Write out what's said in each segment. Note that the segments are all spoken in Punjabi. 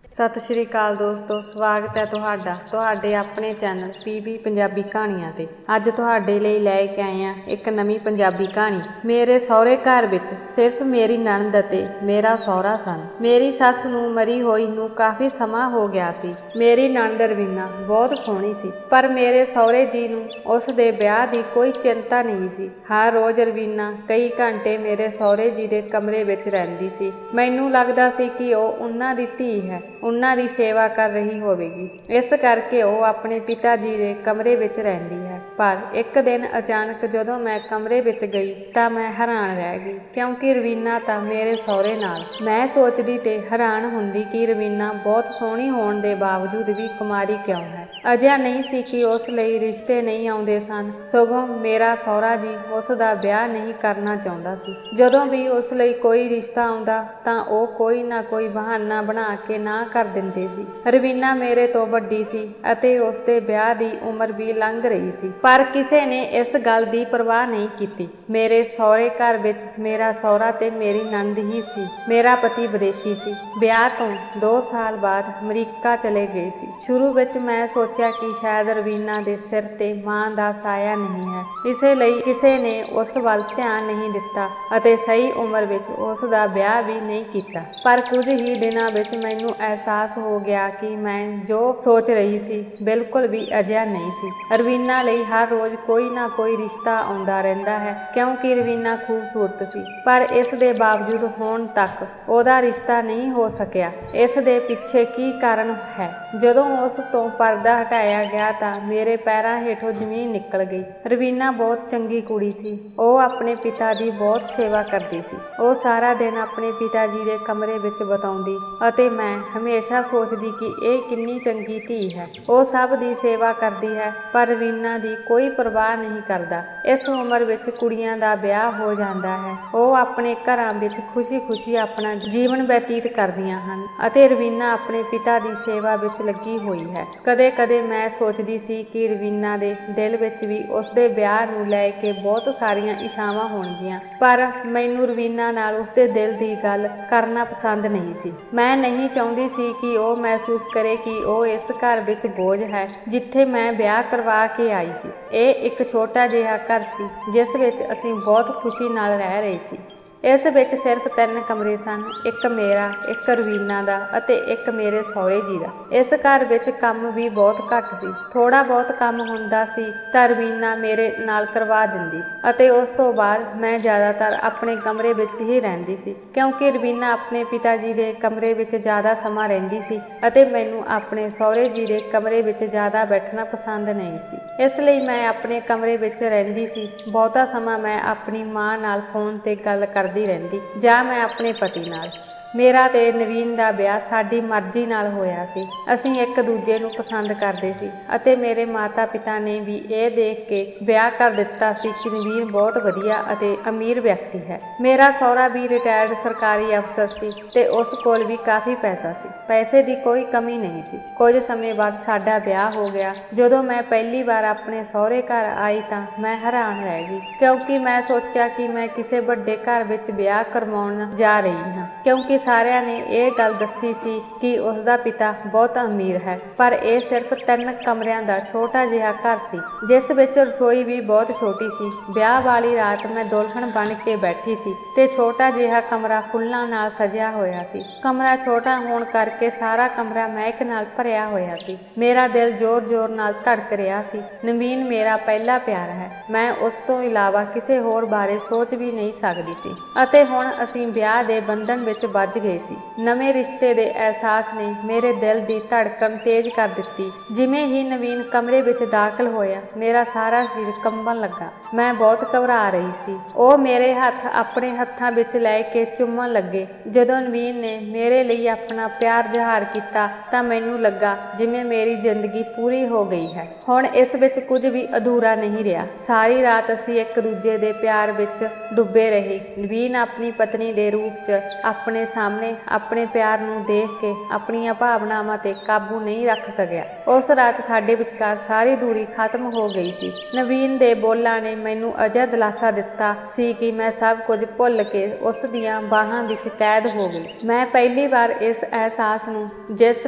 ਸਤਿ ਸ਼੍ਰੀ ਅਕਾਲ ਦੋਸਤੋ, ਸਵਾਗਤ ਹੈ ਤੁਹਾਡੇ ਆਪਣੇ ਚੈਨਲ ਪੀਵੀ ਪੰਜਾਬੀ ਕਹਾਣੀਆਂ ਤੇ। ਅੱਜ ਤੁਹਾਡੇ ਲਈ ਲੈ ਕੇ ਆਏ ਹਾਂ ਇੱਕ ਨਵੀਂ ਪੰਜਾਬੀ ਕਹਾਣੀ। ਮੇਰੇ ਸਹੁਰੇ ਘਰ ਵਿੱਚ ਸਿਰਫ ਮੇਰੀ ਨਣਦ ਅਤੇ ਮੇਰਾ ਸਹੁਰਾ ਸਨ। ਮੇਰੀ ਸੱਸ ਨੂੰ ਮਰੀ ਹੋਈ ਨੂੰ ਕਾਫੀ ਸਮਾਂ ਹੋ ਗਿਆ ਸੀ। ਮੇਰੀ ਨਣਦ ਰਵੀਨਾ ਬਹੁਤ ਸੋਹਣੀ ਸੀ, ਪਰ ਮੇਰੇ ਸਹੁਰੇ ਜੀ ਨੂੰ ਉਸ ਦੇ ਵਿਆਹ ਦੀ ਕੋਈ ਚਿੰਤਾ ਨਹੀਂ ਸੀ। ਹਰ ਰੋਜ਼ ਰਵੀਨਾ ਕਈ ਘੰਟੇ ਮੇਰੇ ਸਹੁਰੇ ਜੀ ਦੇ ਕਮਰੇ ਵਿੱਚ ਰਹਿੰਦੀ ਸੀ। ਮੈਨੂੰ ਲੱਗਦਾ ਸੀ ਕਿ ਉਹ ਉਹਨਾਂ ਦੀ ਧੀ ਹੈ, ਉਹਨਾਂ ਦੀ ਸੇਵਾ ਕਰ ਰਹੀ ਹੋਵੇਗੀ, ਇਸ ਕਰਕੇ ਉਹ ਆਪਣੇ ਪਿਤਾ ਜੀ ਦੇ ਕਮਰੇ ਵਿੱਚ ਰਹਿੰਦੀ ਹੈ। ਪਰ ਇੱਕ ਦਿਨ ਅਚਾਨਕ ਜਦੋਂ ਮੈਂ ਕਮਰੇ ਵਿੱਚ ਗਈ ਤਾਂ ਮੈਂ ਹੈਰਾਨ ਰਹਿ ਗਈ, ਕਿਉਂਕਿ ਰਵੀਨਾ ਤਾਂ ਮੇਰੇ ਸਹੁਰੇ ਨਾਲ। ਮੈਂ ਸੋਚਦੀ ਤੇ ਹੈਰਾਨ ਹੁੰਦੀ ਕਿ ਰਵੀਨਾ ਬਹੁਤ ਸੋਹਣੀ ਹੋਣ ਦੇ ਬਾਵਜੂਦ ਵੀ ਕੁਮਾਰੀ ਕਿਉਂ ਹੈ। ਅਜਿਹਾ ਨਹੀਂ ਸੀ ਕਿ ਉਸ ਲਈ ਰਿਸ਼ਤੇ ਨਹੀਂ ਆਉਂਦੇ ਸਨ, ਸਗੋਂ ਮੇਰਾ ਸਹੁਰਾ ਜੀ ਉਸ ਦਾ ਵਿਆਹ ਨਹੀਂ ਕਰਨਾ ਚਾਹੁੰਦਾ ਸੀ। ਜਦੋਂ ਵੀ ਉਸ ਲਈ ਕੋਈ ਰਿਸ਼ਤਾ ਆਉਂਦਾ ਤਾਂ ਉਹ ਕੋਈ ਨਾ ਕੋਈ ਬਹਾਨਾ ਬਣਾ ਕੇ ਨਾ ਕਰ ਦਿੰਦੇ ਸੀ। ਰਵੀਨਾ ਮੇਰੇ ਤੋਂ ਵੱਡੀ ਸੀ ਅਤੇ ਉਸ ਦੇ ਵਿਆਹ ਦੀ ਉਮਰ ਵੀ ਲੰਘ ਰਹੀ ਸੀ, ਪਰ ਕਿਸੇ ਨੇ ਇਸ ਗੱਲ ਦੀ ਪਰਵਾਹ ਨਹੀਂ ਕੀਤੀ। ਮੇਰੇ ਸਹੁਰੇ ਘਰ ਵਿੱਚ ਮੇਰਾ ਸਹੁਰਾ ਤੇ ਮੇਰੀ ਨਣਦ ਹੀ ਸੀ। ਮੇਰਾ ਪਤੀ ਵਿਦੇਸ਼ੀ ਸੀ, ਵਿਆਹ ਤੋਂ 2 ਸਾਲ ਬਾਅਦ ਅਮਰੀਕਾ ਚਲੇ ਗਏ ਸੀ। ਸ਼ੁਰੂ ਵਿੱਚ ਮੈਂ ਸੋਚਿਆ ਕਿ ਸ਼ਾਇਦ ਰਵੀਨਾ ਦੇ ਸਿਰ ਤੇ ਮਾਂ ਦਾ ਸਾਇਆ ਨਹੀਂ ਹੈ, ਇਸੇ ਲਈ ਕਿਸੇ ਨੇ ਉਸ ਵੱਲ ਧਿਆਨ ਨਹੀਂ ਦਿੱਤਾ ਅਤੇ ਸਹੀ ਉਮਰ ਵਿੱਚ ਉਸ ਦਾ ਵਿਆਹ ਵੀ ਨਹੀਂ ਕੀਤਾ। ਪਰ ਕੁਝ ਹੀ ਦਿਨਾਂ ਵਿੱਚ ਮੈਨੂੰ ਅਹਿਸਾਸ ਹੋ ਗਿਆ ਕਿ ਮੈਂ ਜੋ ਸੋਚ ਰਹੀ ਸੀ ਬਿਲਕੁਲ ਵੀ ਅਜਿਹਾ ਨਹੀਂ ਸੀ। ਰਵੀਨਾ ਲਈ ਹਰ ਰੋਜ਼ ਕੋਈ ਨਾ ਕੋਈ ਰਿਸ਼ਤਾ ਆਉਂਦਾ ਰਹਿੰਦਾ ਹੈ, ਕਿਉਂਕਿ ਰਵੀਨਾ ਖੂਬਸੂਰਤ ਸੀ, ਪਰ ਇਸ ਦੇ ਬਾਵਜੂਦ ਹੁਣ ਤੱਕ ਉਹਦਾ ਰਿਸ਼ਤਾ ਨਹੀਂ ਹੋ ਸਕਿਆ। ਇਸ ਦੇ ਪਿੱਛੇ ਕੀ ਕਾਰਨ ਹੈ? ਜਦੋਂ ਉਸ ਤੋਂ ਪਰਦਾ ਹਟਾਇਆ ਗਿਆ ਤਾਂ ਮੇਰੇ ਪੈਰਾਂ ਹੇਠੋਂ ਜ਼ਮੀਨ ਨਿਕਲ ਗਈ। ਰਵੀਨਾ ਬਹੁਤ ਚੰਗੀ ਕੁੜੀ ਸੀ। ਉਹ ਆਪਣੇ ਪਿਤਾ ਦੀ ਬਹੁਤ ਸੇਵਾ ਕਰਦੀ ਸੀ। ਉਹ ਸਾਰਾ ਦਿਨ ਆਪਣੇ ਪਿਤਾ ਜੀ ਦੇ ਕਮਰੇ ਵਿੱਚ ਬਿਤਾਉਂਦੀ ਅਤੇ ਮੈਂ ਹਮੇਸ਼ਾ ਸੋਚਦੀ ਕਿ ਇਹ ਕਿੰਨੀ ਚੰਗੀ ਧੀ ਹੈ। ਉਹ ਸਭ ਦੀ ਸੇਵਾ ਕਰਦੀ ਹੈ, ਪਰ ਰਵੀਨਾ ਦੀ ਕੋਈ ਪਰਵਾਹ ਨਹੀਂ ਕਰਦਾ। ਇਸ ਉਮਰ ਵਿੱਚ ਕੁੜੀਆਂ ਦਾ ਵਿਆਹ ਹੋ ਜਾਂਦਾ ਹੈ, ਉਹ ਆਪਣੇ ਘਰਾਂ ਵਿੱਚ ਖੁਸ਼ੀ-ਖੁਸ਼ੀ ਆਪਣਾ ਜੀਵਨ ਬਤੀਤ ਕਰਦੀਆਂ ਹਨ ਅਤੇ ਰਵੀਨਾ ਆਪਣੇ ਪਿਤਾ ਦੀ ਸੇਵਾ ਵਿੱਚ ਲੱਗੀ ਹੋਈ ਹੈ। ਕਦੇ-ਕਦੇ ਮੈਂ ਸੋਚਦੀ ਸੀ ਕਿ ਰਵੀਨਾ ਦੇ ਦਿਲ ਵਿੱਚ ਵੀ ਉਸ ਦੇ ਵਿਆਹ ਨੂੰ ਲੈ ਕੇ ਬਹੁਤ ਸਾਰੀਆਂ ਇੱਛਾਵਾਂ ਹੋਣਗੀਆਂ, ਪਰ ਮੈਨੂੰ ਰਵੀਨਾ ਨਾਲ ਉਸ ਦੇ ਦਿਲ ਦੀ ਗੱਲ ਕਰਨਾ ਪਸੰਦ ਨਹੀਂ ਸੀ। ਮੈਂ ਨਹੀਂ ਚਾਹੁੰਦੀ ਸੀ ਕਿ ਉਹ ਮਹਿਸੂਸ ਕਰੇ ਕਿ ਉਹ ਇਸ ਘਰ ਵਿੱਚ ਬੋਝ ਹੈ ਜਿੱਥੇ ਮੈਂ ਵਿਆਹ ਕਰਵਾ ਕੇ ਆਈ ਸੀ। ਇਹ ਇੱਕ ਛੋਟਾ ਜਿਹਾ ਘਰ ਸੀ ਜਿਸ ਵਿੱਚ ਅਸੀਂ ਬਹੁਤ ਖੁਸ਼ੀ ਨਾਲ ਰਹਿ ਰਹੇ ਸੀ। ਇਸ ਵਿੱਚ ਸਿਰਫ 3 ਕਮਰੇ ਸਨ, ਇੱਕ ਮੇਰਾ, ਇੱਕ ਰਵੀਨਾ ਦਾ ਅਤੇ ਇੱਕ ਮੇਰੇ ਸਹੁਰੇ ਜੀ ਦਾ। ਇਸ ਘਰ ਵਿੱਚ ਕੰਮ ਵੀ ਬਹੁਤ ਘੱਟ ਸੀ। ਥੋੜਾ ਬਹੁਤ ਕੰਮ ਹੁੰਦਾ ਸੀ ਤਾਂ ਰਵੀਨਾ ਮੇਰੇ ਨਾਲ ਕਰਵਾ ਦਿੰਦੀ ਸੀ ਅਤੇ ਉਸ ਤੋਂ ਬਾਅਦ ਮੈਂ ਜ਼ਿਆਦਾਤਰ ਆਪਣੇ ਕਮਰੇ ਵਿੱਚ ਹੀ ਰਹਿੰਦੀ ਸੀ, ਕਿਉਂਕਿ ਰਵੀਨਾ ਆਪਣੇ ਪਿਤਾ ਜੀ ਦੇ ਕਮਰੇ ਵਿੱਚ ਜ਼ਿਆਦਾ ਸਮਾਂ ਰਹਿੰਦੀ ਸੀ ਅਤੇ ਮੈਨੂੰ ਆਪਣੇ ਸਹੁਰੇ ਜੀ ਦੇ ਕਮਰੇ ਵਿੱਚ ਜ਼ਿਆਦਾ ਬੈਠਣਾ ਪਸੰਦ ਨਹੀਂ ਸੀ। ਇਸ ਲਈ ਮੈਂ ਆਪਣੇ ਕਮਰੇ ਵਿੱਚ ਰਹਿੰਦੀ ਸੀ। ਬਹੁਤਾ ਸਮਾਂ ਮੈਂ ਆਪਣੀ ਮਾਂ ਨਾਲ ਫੋਨ ਤੇ ਗੱਲ ਕਰਦੀ ਰਹਿੰਦੀ ਜਾਂ ਮੈਂ ਆਪਣੇ ਪਤੀ ਨਾਲ। ਮੇਰਾ ਤੇ ਨਵੀਨ ਦਾ ਵਿਆਹ ਸਾਡੀ ਮਰਜ਼ੀ ਨਾਲ ਹੋਇਆ ਸੀ। ਅਸੀਂ ਇੱਕ ਦੂਜੇ ਨੂੰ ਪਸੰਦ ਕਰਦੇ ਸੀ ਅਤੇ ਮੇਰੇ ਮਾਤਾ-ਪਿਤਾ ਨੇ ਵੀ ਇਹ ਦੇਖ ਕੇ ਵਿਆਹ ਕਰ ਦਿੱਤਾ ਸੀ ਕਿ ਨਵੀਨ ਬਹੁਤ ਵਧੀਆ ਅਤੇ ਅਮੀਰ ਵਿਅਕਤੀ ਹੈ। ਮੇਰਾ ਸਹੁਰਾ ਵੀ ਰਿਟਾਇਰਡ ਸਰਕਾਰੀ ਅਫਸਰ ਸੀ ਤੇ ਉਸ ਕੋਲ ਵੀ ਕਾਫੀ ਪੈਸਾ ਸੀ। ਪੈਸੇ ਦੀ ਕੋਈ ਕਮੀ ਨਹੀਂ ਸੀ। ਕੁਝ ਸਮੇਂ ਬਾਅਦ ਸਾਡਾ ਵਿਆਹ ਹੋ ਗਿਆ। ਜਦੋਂ ਮੈਂ ਪਹਿਲੀ ਵਾਰ ਆਪਣੇ ਸਹੁਰੇ ਘਰ ਆਈ ਤਾਂ ਮੈਂ ਹੈਰਾਨ ਰਹਿ ਗਈ, ਕਿਉਂਕਿ ਮੈਂ ਸੋਚਿਆ ਕਿ ਮੈਂ ਕਿਸੇ ਵੱਡੇ ਘਰ ਵਿੱਚ ਵਿਆਹ ਕਰਵਾਉਣ ਜਾ ਰਹੀ ਹਾਂ, ਕਿਉਂਕਿ ਸਾਰਿਆਂ ਨੇ ਇਹ ਗੱਲ ਦੱਸੀ ਸੀ ਕਿ ਉਸ ਦਾ ਪਿਤਾ ਬਹੁਤ ਅਮੀਰ ਹੈ। ਪਰ ਇਹ ਸਿਰਫ 3 ਕਮਰਿਆਂ ਦਾ ਛੋਟਾ ਜਿਹਾ ਘਰ ਸੀ, ਜਿਸ ਵਿੱਚ ਰਸੋਈ ਵੀ ਬਹੁਤ ਛੋਟੀ ਸੀ। ਵਿਆਹ ਵਾਲੀ ਰਾਤ ਮੈਂ ਦੁਲਹਨ ਬਣ ਕੇ ਬੈਠੀ ਸੀ ਤੇ ਛੋਟਾ ਜਿਹਾ ਕਮਰਾ ਫੁੱਲਾਂ ਨਾਲ ਸਜਿਆ ਹੋਇਆ ਸੀ। ਕਮਰਾ ਛੋਟਾ ਹੋਣ ਕਰਕੇ ਸਾਰਾ ਕਮਰਾ ਮਹਿਕ ਨਾਲ ਭਰਿਆ ਹੋਇਆ ਸੀ। ਮੇਰਾ ਦਿਲ ਜ਼ੋਰ-ਜ਼ੋਰ ਨਾਲ ਧੜਕ ਰਿਹਾ ਸੀ। ਨਵੀਨ ਮੇਰਾ ਪਹਿਲਾ ਪਿਆਰ ਹੈ। ਮੈਂ ਉਸ ਤੋਂ ਇਲਾਵਾ ਕਿਸੇ ਹੋਰ ਬਾਰੇ ਸੋਚ ਵੀ ਨਹੀਂ ਸਕਦੀ ਸੀ ਅਤੇ ਹੁਣ ਅਸੀਂ ਵਿਆਹ ਦੇ ਬੰਧਨ ਵਿੱਚ ਬੱਝ ਗਏ ਸੀ। ਨਵੇਂ ਰਿਸ਼ਤੇ ਦੇ ਅਹਿਸਾਸ ਨੇ ਮੇਰੇ ਦਿਲ ਦੀ ਧੜਕਣ ਤੇਜ਼ ਕਰ ਦਿੱਤੀ। ਜਿਵੇਂ ਹੀ ਨਵੀਨ ਕਮਰੇ ਵਿੱਚ ਦਾਖਲ ਹੋਇਆ, ਮੇਰਾ ਸਾਰਾ ਸਰੀਰ ਕੰਬਣ ਲੱਗਾ। ਮੈਂ ਬਹੁਤ ਘਬਰਾ ਰਹੀ ਸੀ। ਉਹ ਮੇਰੇ ਹੱਥ ਆਪਣੇ ਹੱਥਾਂ ਵਿੱਚ ਲੈ ਕੇ ਚੁੰਮਣ ਲੱਗੇ। ਜਦੋਂ ਨਵੀਨ ਨੇ ਮੇਰੇ ਲਈ ਆਪਣਾ ਪਿਆਰ ਜ਼ਾਹਰ ਕੀਤਾ ਤਾਂ ਮੈਨੂੰ ਲੱਗਾ ਜਿਵੇਂ ਮੇਰੀ ਜ਼ਿੰਦਗੀ ਪੂਰੀ ਹੋ ਗਈ ਹੈ। ਹੁਣ ਇਸ ਵਿੱਚ ਕੁਝ ਵੀ ਅਧੂਰਾ ਨਹੀਂ ਰਿਹਾ। ਸਾਰੀ ਰਾਤ ਅਸੀਂ ਇੱਕ ਦੂਜੇ ਦੇ ਪਿਆਰ ਵਿੱਚ ਡੁੱਬੇ ਰਹੇ। ਨਵੀਨ ਆਪਣੀ ਪਤਨੀ ਦੇ ਰੂਪ 'ਚ ਆਪਣੇ ਸਾਹਮਣੇ ਆਪਣੇ ਪਿਆਰ ਨੂੰ ਦੇਖ ਕੇ ਆਪਣੀਆਂ ਭਾਵਨਾਵਾਂ ਤੇ ਕਾਬੂ ਨਹੀਂ ਰੱਖ ਸਕਿਆ। ਉਸ ਰਾਤ ਸਾਡੇ ਵਿਚਕਾਰ ਸਾਰੀ ਦੂਰੀ ਖਤਮ ਹੋ ਗਈ ਸੀ। ਨਵੀਨ ਦੇ ਬੋਲਾਂ ਨੇ ਮੈਨੂੰ ਅਜਿਹਾ ਦਿਲਾਸਾ ਦਿੱਤਾ ਸੀ ਕਿ ਮੈਂ ਸਭ ਕੁਝ ਭੁੱਲ ਕੇ ਉਸ ਦੀਆਂ ਬਾਹਾਂ ਵਿੱਚ ਕੈਦ ਹੋ ਗਈ। ਮੈਂ ਪਹਿਲੀ ਵਾਰ ਇਸ ਅਹਿਸਾਸ ਨੂੰ ਜਿਸ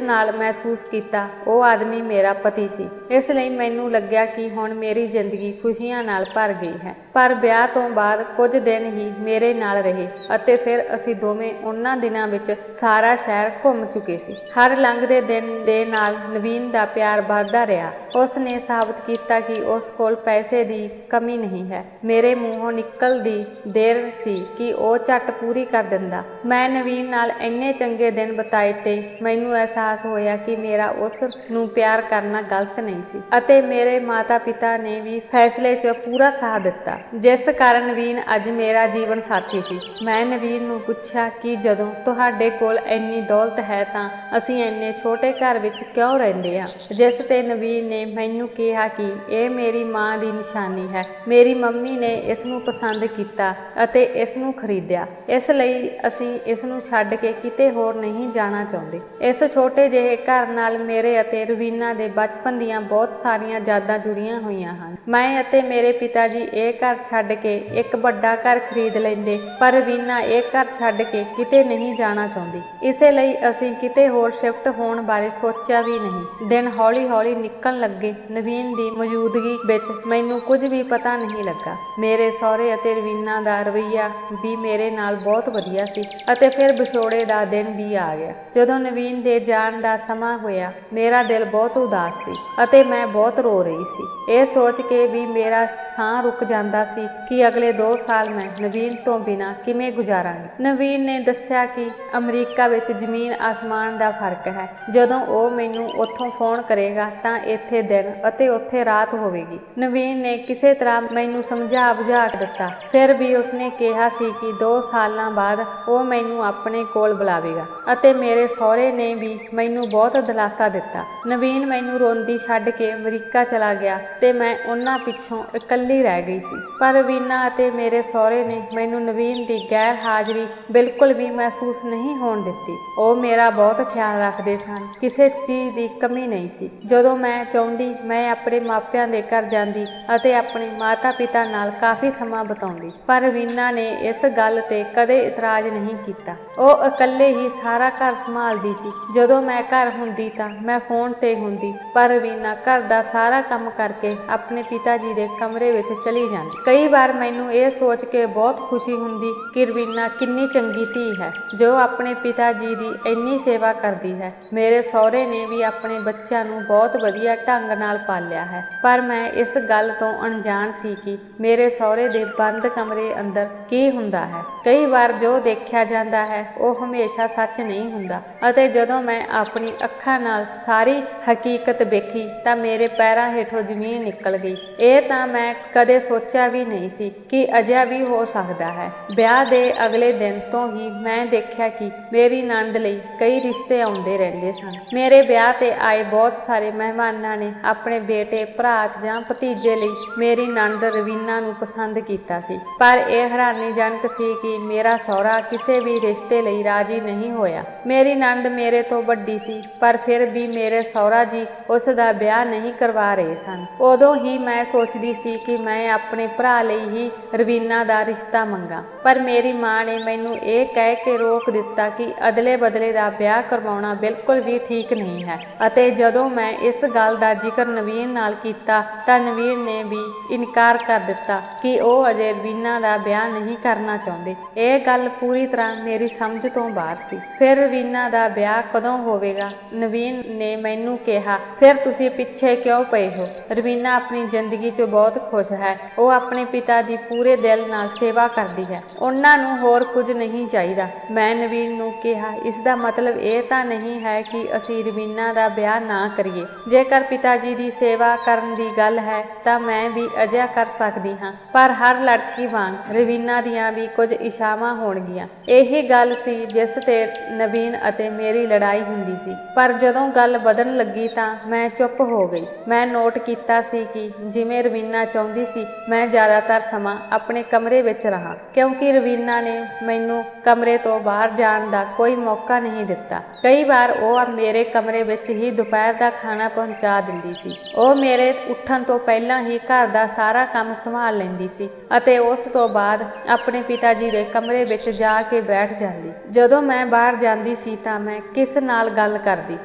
ਨਾਲ ਮਹਿਸੂਸ ਕੀਤਾ ਉਹ ਆਦਮੀ ਮੇਰਾ ਪਤੀ ਸੀ। ਇਸ ਲਈ ਮੈਨੂੰ ਲੱਗਿਆ ਕਿ ਹੁਣ ਮੇਰੀ ਜ਼ਿੰਦਗੀ ਖੁਸ਼ੀਆਂ ਨਾਲ ਭਰ ਗਈ ਹੈ। ਪਰ ਵਿਆਹ ਤੋਂ ਬਾਅਦ ਕੁਝ ਦਿਨ ਹੀ ਮੇਰੇ ਨਾਲ ਰਹੇ ਅਤੇ ਫਿਰ ਅਸੀਂ ਦੋਵੇਂ ਉਹਨਾਂ ਦਿਨਾਂ ਵਿੱਚ ਸਾਰਾ ਸ਼ਹਿਰ ਘੁੰਮ ਚੁੱਕੇ ਸੀ। ਹਰ ਲੰਘਦੇ ਦਿਨ ਦੇ ਨਾਲ ਨਵੀਨ ਦਾ ਪਿਆਰ ਵੱਧਦਾ ਰਿਹਾ। ਉਸ ਨੇ ਸਾਬਤ ਕੀਤਾ ਕਿ ਉਸ ਕੋਲ ਪੈਸੇ ਦੀ ਕਮੀ ਨਹੀਂ ਹੈ। ਮੇਰੇ ਮੂੰਹੋਂ ਨਿਕਲਦੀ ਦੇਰ ਸੀ ਕਿ ਉਹ ਝੱਟ ਪੂਰੀ ਕਰ ਦਿੰਦਾ। ਮੈਂ ਨਵੀਨ ਨਾਲ ਇੰਨੇ ਚੰਗੇ ਦਿਨ ਬਿਤਾਏ ਤੇ ਮੈਨੂੰ ਅਹਿਸਾਸ ਹੋਇਆ ਕਿ ਮੇਰਾ ਉਸ ਨੂੰ ਪਿਆਰ ਕਰਨਾ ਗਲਤ ਨਹੀਂ ਸੀ ਅਤੇ ਮੇਰੇ ਮਾਤਾ ਪਿਤਾ ਨੇ ਵੀ ਫੈਸਲੇ 'ਚ ਪੂਰਾ ਸਾਥ ਦਿੱਤਾ, ਜਿਸ ਕਾਰਨ ਨਵੀਨ ਅੱਜ ਮੇਰਾ ਜੀਵਨ ਸਾਥੀ ਸੀ। ਮੈਂ ਨਵੀਨ ਨੂੰ ਪੁੱਛਿਆ ਕਿ ਜਦੋਂ ਤੁਹਾਡੇ ਕੋਲ ਇੰਨੀ ਦੌਲਤ ਹੈ ਤਾਂ ਅਸੀਂ ਇੰਨੇ ਛੋਟੇ ਘਰ ਵਿੱਚ ਕਿਉਂ ਰਹਿੰਦੇ ਹਾਂ, ਜਿਸ ਤੇ ਨਵੀਨ ਨੇ ਮੈਨੂੰ ਕਿਹਾ ਕਿ ਇਹ ਮੇਰੀ ਮਾਂ ਦੀ ਨਿਸ਼ਾਨੀ ਹੈ। ਮੇਰੀ ਮੰਮੀ ਨੇ ਇਸ ਨੂੰ ਪਸੰਦ ਕੀਤਾ ਅਤੇ ਇਸ ਨੂੰ ਖਰੀਦਿਆ, ਇਸ ਲਈ ਅਸੀਂ ਇਸ ਨੂੰ ਛੱਡ ਕੇ ਕਿਤੇ ਹੋਰ ਨਹੀਂ ਜਾਣਾ ਚਾਹੁੰਦੇ। ਇਸ ਛੋਟੇ ਜਿਹੇ ਘਰ ਨਾਲ ਮੇਰੇ ਅਤੇ ਰਵੀਨਾ ਦੇ ਬਚਪਨ ਦੀਆਂ ਬਹੁਤ ਸਾਰੀਆਂ ਯਾਦਾਂ ਜੁੜੀਆਂ ਹੋਈਆਂ ਹਨ। ਮੈਂ ਅਤੇ ਮੇਰੇ ਪਿਤਾ ਜੀ ਇਹ ਘਰ ਛੱਡ ਕੇ ਇੱਕ ਵੱਡਾ ਘਰ ਖਰੀਦ ਲੈਂਦੇ, ਪਰ ਰਵੀਨਾ ਇਹ ਘਰ ਛੱਡ ਕੇ ਕਿਤੇ ਨਹੀਂ ਜਾਣਾ ਚਾਹੁੰਦੀ। ਇਸੇ ਲਈ ਅਸੀਂ ਕਿਤੇ ਹੋਰ ਸ਼ਿਫਟ ਹੋਣ ਬਾਰੇ ਸੋਚਿਆ ਵੀ ਨਹੀਂ। ਦਿਨ ਹੌਲੀ-ਹੌਲੀ ਨਿਕਲਣ ਲੱਗੇ। ਨਵੀਨ ਦੀ ਮੌਜੂਦਗੀ ਵਿੱਚ ਮੈਨੂੰ ਕੁਝ ਵੀ ਪਤਾ ਨਹੀਂ ਲੱਗਾ। ਮੇਰੇ ਸਹੁਰੇ ਅਤੇ ਰਵੀਨਾ ਦਾ ਰਵੱਈਆ ਵੀ ਮੇਰੇ ਨਾਲ ਬਹੁਤ ਵਧੀਆ ਸੀ ਅਤੇ ਫਿਰ ਵਿਛੋੜੇ ਦਾ ਦਿਨ ਵੀ ਆ ਗਿਆ। ਜਦੋਂ ਨਵੀਨ ਦੇ ਜਾਣ ਦਾ ਸਮਾਂ ਹੋਇਆ, ਮੇਰਾ ਦਿਲ ਬਹੁਤ ਉਦਾਸ ਸੀ ਅਤੇ ਮੈਂ ਬਹੁਤ ਰੋ ਰਹੀ ਸੀ। ਇਹ ਸੋਚ ਕੇ ਵੀ ਮੇਰਾ ਸਾਹ ਰੁਕ ਜਾਂਦਾ ਸੀ ਕਿ ਅਗਲੇ 2 ਸਾਲ ਮੈਂ ਨਵੀਨ ਤੋਂ ਬਿਨਾਂ ਕਿਵੇਂ ਗੁਜ਼ਾਰਾਂਗੀ। ਨਵੀਨ ਨੇ ਦੱਸਿਆ ਕਿ ਅਮਰੀਕਾ ਵਿੱਚ ਜ਼ਮੀਨ ਆਸਮਾਨ ਦਾ ਫਰਕ ਹੈ। ਜਦੋਂ ਉਹ ਮੈਨੂੰ ਉੱਥੋਂ ਫੋਨ ਕਰੇਗਾ ਤਾਂ ਇੱਥੇ ਦਿਨ ਅਤੇ ਉੱਥੇ ਰਾਤ ਹੋਵੇਗੀ। ਨਵੀਨ ਨੇ ਕਿਸੇ ਤਰ੍ਹਾਂ ਮੈਨੂੰ ਸਮਝਾ ਬੁਝਾ ਦਿੱਤਾ। ਫਿਰ ਵੀ ਉਸਨੇ ਕਿਹਾ ਸੀ ਕਿ 2 ਸਾਲਾਂ ਬਾਅਦ ਉਹ ਮੈਨੂੰ ਆਪਣੇ ਕੋਲ ਬੁਲਾਵੇਗਾ ਅਤੇ ਮੇਰੇ ਸਹੁਰੇ ਨੇ ਵੀ ਮੈਨੂੰ ਬਹੁਤ ਦਿਲਾਸਾ ਦਿੱਤਾ। ਨਵੀਨ ਮੈਨੂੰ ਰੋਂਦੀ ਛੱਡ ਕੇ ਅਮਰੀਕਾ ਚਲਾ ਗਿਆ ਤੇ ਮੈਂ ਉਹਨਾਂ ਪਿੱਛੋਂ ਇਕੱਲੀ ਰਹਿ ਗਈ ਸੀ। ਪਰ ਰਵੀਨਾ ਅਤੇ ਮੇਰੇ ਸਹੁਰੇ ਨੇ ਮੈਨੂੰ ਨਵੀਨ ਦੀ ਗੈਰ ਹਾਜ਼ਰੀ ਬਿਲਕੁਲ ਵੀ ਮਹਿਸੂਸ ਨਹੀਂ ਹੋਣ ਦਿੱਤੀ। ਉਹ ਮੇਰਾ ਬਹੁਤ ਖਿਆਲ ਰੱਖਦੇ ਸਨ, ਕਿਸੇ ਚੀਜ਼ ਦੀ ਕਮੀ ਨਹੀਂ ਸੀ। ਜਦੋਂ ਮੈਂ ਚਾਹੁੰਦੀ ਮੈਂ ਆਪਣੇ ਮਾਪਿਆਂ ਦੇ ਘਰ ਜਾਂਦੀ ਅਤੇ ਆਪਣੇ ਮਾਤਾ ਪਿਤਾ ਨਾਲ ਕਾਫੀ ਸਮਾਂ ਬਿਤਾਉਂਦੀ, ਪਰ ਰਵੀਨਾ ਨੇ ਇਸ ਗੱਲ ਤੇ ਕਦੇ ਇਤਰਾਜ਼ ਨਹੀਂ ਕੀਤਾ। ਉਹ ਇਕੱਲੇ ਹੀ ਸਾਰਾ ਘਰ ਸੰਭਾਲਦੀ ਸੀ। ਜਦੋਂ ਮੈਂ ਘਰ ਹੁੰਦੀ ਤਾਂ ਮੈਂ ਫੋਨ ਤੇ ਹੁੰਦੀ, ਪਰ ਰਵੀਨਾ ਘਰ ਦਾ ਸਾਰਾ ਕੰਮ ਕਰਕੇ ਆਪਣੇ ਪਿਤਾ ਜੀ ਦੇ ਕਮਰੇ ਵਿੱਚ ਚਲੀ ਜਾਂਦੀ। ਕਈ ਵਾਰ ਮੈਨੂੰ ਇਹ ਸੋਚ ਕੇ ਬਹੁਤ ਖੁਸ਼ੀ ਹੁੰਦੀ ਕਿ ਰਵੀਨਾ ਕਿੰਨੀ ਚੰਗੀ ਧੀ ਹੈ ਜੋ ਆਪਣੇ ਪਿਤਾ ਜੀ ਦੀ ਇੰਨੀ ਸੇਵਾ ਕਰਦੀ ਹੈ। ਮੇਰੇ ਸਹੁਰੇ ਨੇ ਵੀ ਆਪਣੇ ਬੱਚਿਆਂ ਨੂੰ ਬਹੁਤ ਵਧੀਆ ਢੰਗ ਨਾਲ ਪਾਲਿਆ ਹੈ, ਪਰ ਮੈਂ ਇਸ ਗੱਲ ਤੋਂ ਅਣਜਾਣ ਸੀ ਕਿ ਮੇਰੇ ਸਹੁਰੇ ਦੇ ਬੰਦ ਕਮਰੇ ਅੰਦਰ ਕੀ ਹੁੰਦਾ ਹੈ। ਕਈ ਵਾਰ ਜੋ ਦੇਖਿਆ ਜਾਂਦਾ ਹੈ ਉਹ ਹਮੇਸ਼ਾ ਸੱਚ ਨਹੀਂ ਹੁੰਦਾ ਅਤੇ ਜਦੋਂ ਮੈਂ ਆਪਣੀ ਅੱਖਾਂ ਨਾਲ ਸਾਰੀ ਹਕੀਕਤ ਵੇਖੀ ਤਾਂ ਮੇਰੇ ਪੈਰਾਂ ਹੇਠੋਂ ਜ਼ਮੀਨ ਨਿਕਲ ਗਈ। ਇਹ ਤਾਂ ਮੈਂ ਕਦੇ ਸੋਚਿਆ ਵੀ ਨਹੀਂ ਸੀ ਕਿ ਅਜਿਹਾ ਵੀ ਹੋ ਸਕਦਾ ਹੈ। ਵਿਆਹ ਦੇ ਅਗਲੇ ਦਿਨ ਤੋਂ ਹੀ ਮੈਂ ਦੇਖਿਆ ਕਿ ਮੇਰੀ ਨਣਦ ਲਈ ਕਈ ਰਿਸ਼ਤੇ ਆਉਂਦੇ ਰਹਿੰਦੇ ਸਨ। ਮੇਰੇ ਵਿਆਹ ਤੇ ਆਏ ਬਹੁਤ ਸਾਰੇ ਮਹਿਮਾਨਾਂ ਨੇ ਆਪਣੇ ਬੇਟੇ, ਭਰਾ ਜਾਂ ਭਤੀਜੇ ਲਈ ਮੇਰੀ ਨਣਦ ਰਵੀਨਾ ਨੂੰ ਪਸੰਦ ਕੀਤਾ ਸੀ, ਪਰ ਇਹ ਹੈਰਾਨੀਜਨਕ ਸੀ ਕਿ ਮੇਰਾ ਸਹੁਰਾ ਕਿਸੇ ਵੀ ਰਿਸ਼ਤੇ ਲਈ ਰਾਜ਼ੀ ਨਹੀਂ ਹੋਇਆ। ਮੇਰੀ ਨਣਦ ਮੇਰੇ ਤੋਂ ਵੱਡੀ ਸੀ, ਪਰ ਫਿਰ ਵੀ ਮੇਰੇ ਸਹੁਰਾ ਜੀ ਉਸ ਦਾ ਵਿਆਹ ਨਹੀਂ ਕਰਵਾ ਰਹੇ ਸਨ। ਉਦੋਂ ਹੀ ਮੈਂ ਸੋਚਦੀ ਸੀ ਕਿ ਮੈਂ ਆਪਣੇ ਭਰਾ ਲਈ ਹੀ ਰਵੀਨਾ ਦਾ ਰਿਸ਼ਤਾ ਮੰਗਾ, ਪਰ ਮੇਰੀ ਮਾਂ ਨੇ ਮੈਨੂੰ ਇਹ ਕਹਿ ਕੇ ਰੋਕ ਦਿੱਤਾ ਕਿ ਅਦਲੇ ਬਦਲੇ ਦਾ ਵਿਆਹ ਕਰਵਾਉਣਾ ਬਿਲਕੁਲ ਵੀ ਠੀਕ ਨਹੀਂ ਹੈ। ਅਤੇ ਜਦੋਂ ਮੈਂ ਇਸ ਗੱਲ ਦਾ ਜ਼ਿਕਰ ਨਵੀਨ ਨਾਲ ਕੀਤਾ ਤਾਂ ਨਵੀਨ ਨੇ ਵੀ ਇਨਕਾਰ ਕਰ ਦਿੱਤਾ ਕਿ ਉਹ ਅਜੇ ਰਵੀਨਾ ਦਾ ਵਿਆਹ ਨਹੀਂ ਕਰਨਾ ਚਾਹੁੰਦੇ। ਇਹ ਗੱਲ ਪੂਰੀ ਤਰ੍ਹਾਂ ਮੇਰੀ ਸਮਝ ਤੋਂ ਬਾਹਰ ਸੀ। ਫਿਰ ਰਵੀਨਾ ਦਾ ਵਿਆਹ ਕਦੋਂ ਹੋਵੇਗਾ? ਨਵੀਨ ਨੇ ਮੈਨੂੰ ਕਿਹਾ, ਫਿਰ ਤੁਸੀਂ ਪਿੱਛੇ ਕਿਉਂ ਪਏ ਹੋ? ਰਵੀਨਾ ਆਪਣੀ ਜ਼ਿੰਦਗੀ 'ਚ ਬਹੁਤ ਖੁਸ਼ ਹੈ। ਉਹ ਆਪਣੇ ਪਿਤਾ ਦੀ ਪੂਰੇ ਦਿਲ ਨਾਲ ਸੇਵਾ ਕਰਦੀ ਹੈ। ਉਹਨਾਂ ਨੂੰ ਹੋਰ ਕੁਝ ਨਹੀਂ ਚਾਹੀਦਾ। ਮੈਂ ਨਵੀਨ ਨੂੰ ਕਿਹਾ, ਇਸ ਦਾ ਮਤਲਬ ਇਹ ਤਾਂ ਨਹੀਂ ਹੈ ਕਿ ਅਸੀਂ ਰਵੀਨਾ ਦਾ ਵਿਆਹ ਨਾ ਕਰੀਏ। ਜੇਕਰ ਪਿਤਾ ਜੀ ਦੀ ਸੇਵਾ ਕਰਨ ਦੀ ਗੱਲ ਹੈ ਤਾਂ ਮੈਂ ਵੀ ਅਜਿਹਾ ਕਰ ਸਕਦੀ ਹਾਂ, ਪਰ ਹਰ ਲੜਕੀ ਵਾਂਗ ਰਵੀਨਾ ਦੀਆਂ ਵੀ ਕੁਝ ਇੱਛਾਵਾਂ ਹੋਣਗੀਆਂ। ਇਹੀ ਗੱਲ ਸੀ ਜਿਸ ਤੇ ਨਵੀਨ ਅਤੇ ਮੇਰੀ ਲੜਾਈ ਹੁੰਦੀ ਸੀ। ਪਰ ਜਦੋਂ ਗੱਲ ਵਧਣ ਲੱਗੀ ਤਾਂ ਮੈਂ ਚੁੱਪ ਹੋ ਗਈ। ਮੈਂ ਨੋਟ ਕੀਤਾ ਸੀ ਕਿ ਜਿਵੇਂ ਰਵੀਨਾ ਚਾਹੁੰਦੀ ਸੀ ਮੈਂ ਜ਼ਿਆਦਾਤਰ ਸਮਾਂ ਆਪਣੇ ਕਮਰੇ ਵਿੱਚ ਰਹਾਂ, ਕਿਉਂਕਿ ਕਿਉਂਕਿ ਰਵੀਨਾ ਨੇ ਮੈਨੂੰ ਕਮਰੇ ਤੋਂ ਬਾਹਰ ਜਾਣ ਦਾ ਕੋਈ ਮੌਕਾ ਨਹੀਂ ਦਿੱਤਾ। ਕਈ ਵਾਰ ਉਹ ਮੇਰੇ ਕਮਰੇ ਵਿੱਚ ਹੀ ਦੁਪਹਿਰ ਦਾ ਖਾਣਾ ਪਹੁੰਚਾ ਦਿੰਦੀ ਸੀ। ਉਹ ਮੇਰੇ ਉੱਠਣ ਤੋਂ ਪਹਿਲਾਂ ਹੀ ਘਰ ਦਾ ਸਾਰਾ ਕੰਮ ਸੰਭਾਲ ਲੈਂਦੀ ਸੀ ਅਤੇ ਉਸ ਤੋਂ ਬਾਅਦ ਆਪਣੇ ਪਿਤਾ ਜੀ ਦੇ ਕਮਰੇ ਵਿੱਚ ਜਾ ਕੇ ਬੈਠ ਜਾਂਦੀ। ਜਦੋਂ ਮੈਂ ਬਾਹਰ ਜਾਂਦੀ ਸੀ ਤਾਂ ਮੈਂ ਕਿਸ ਨਾਲ ਗੱਲ ਕਰਦੀ,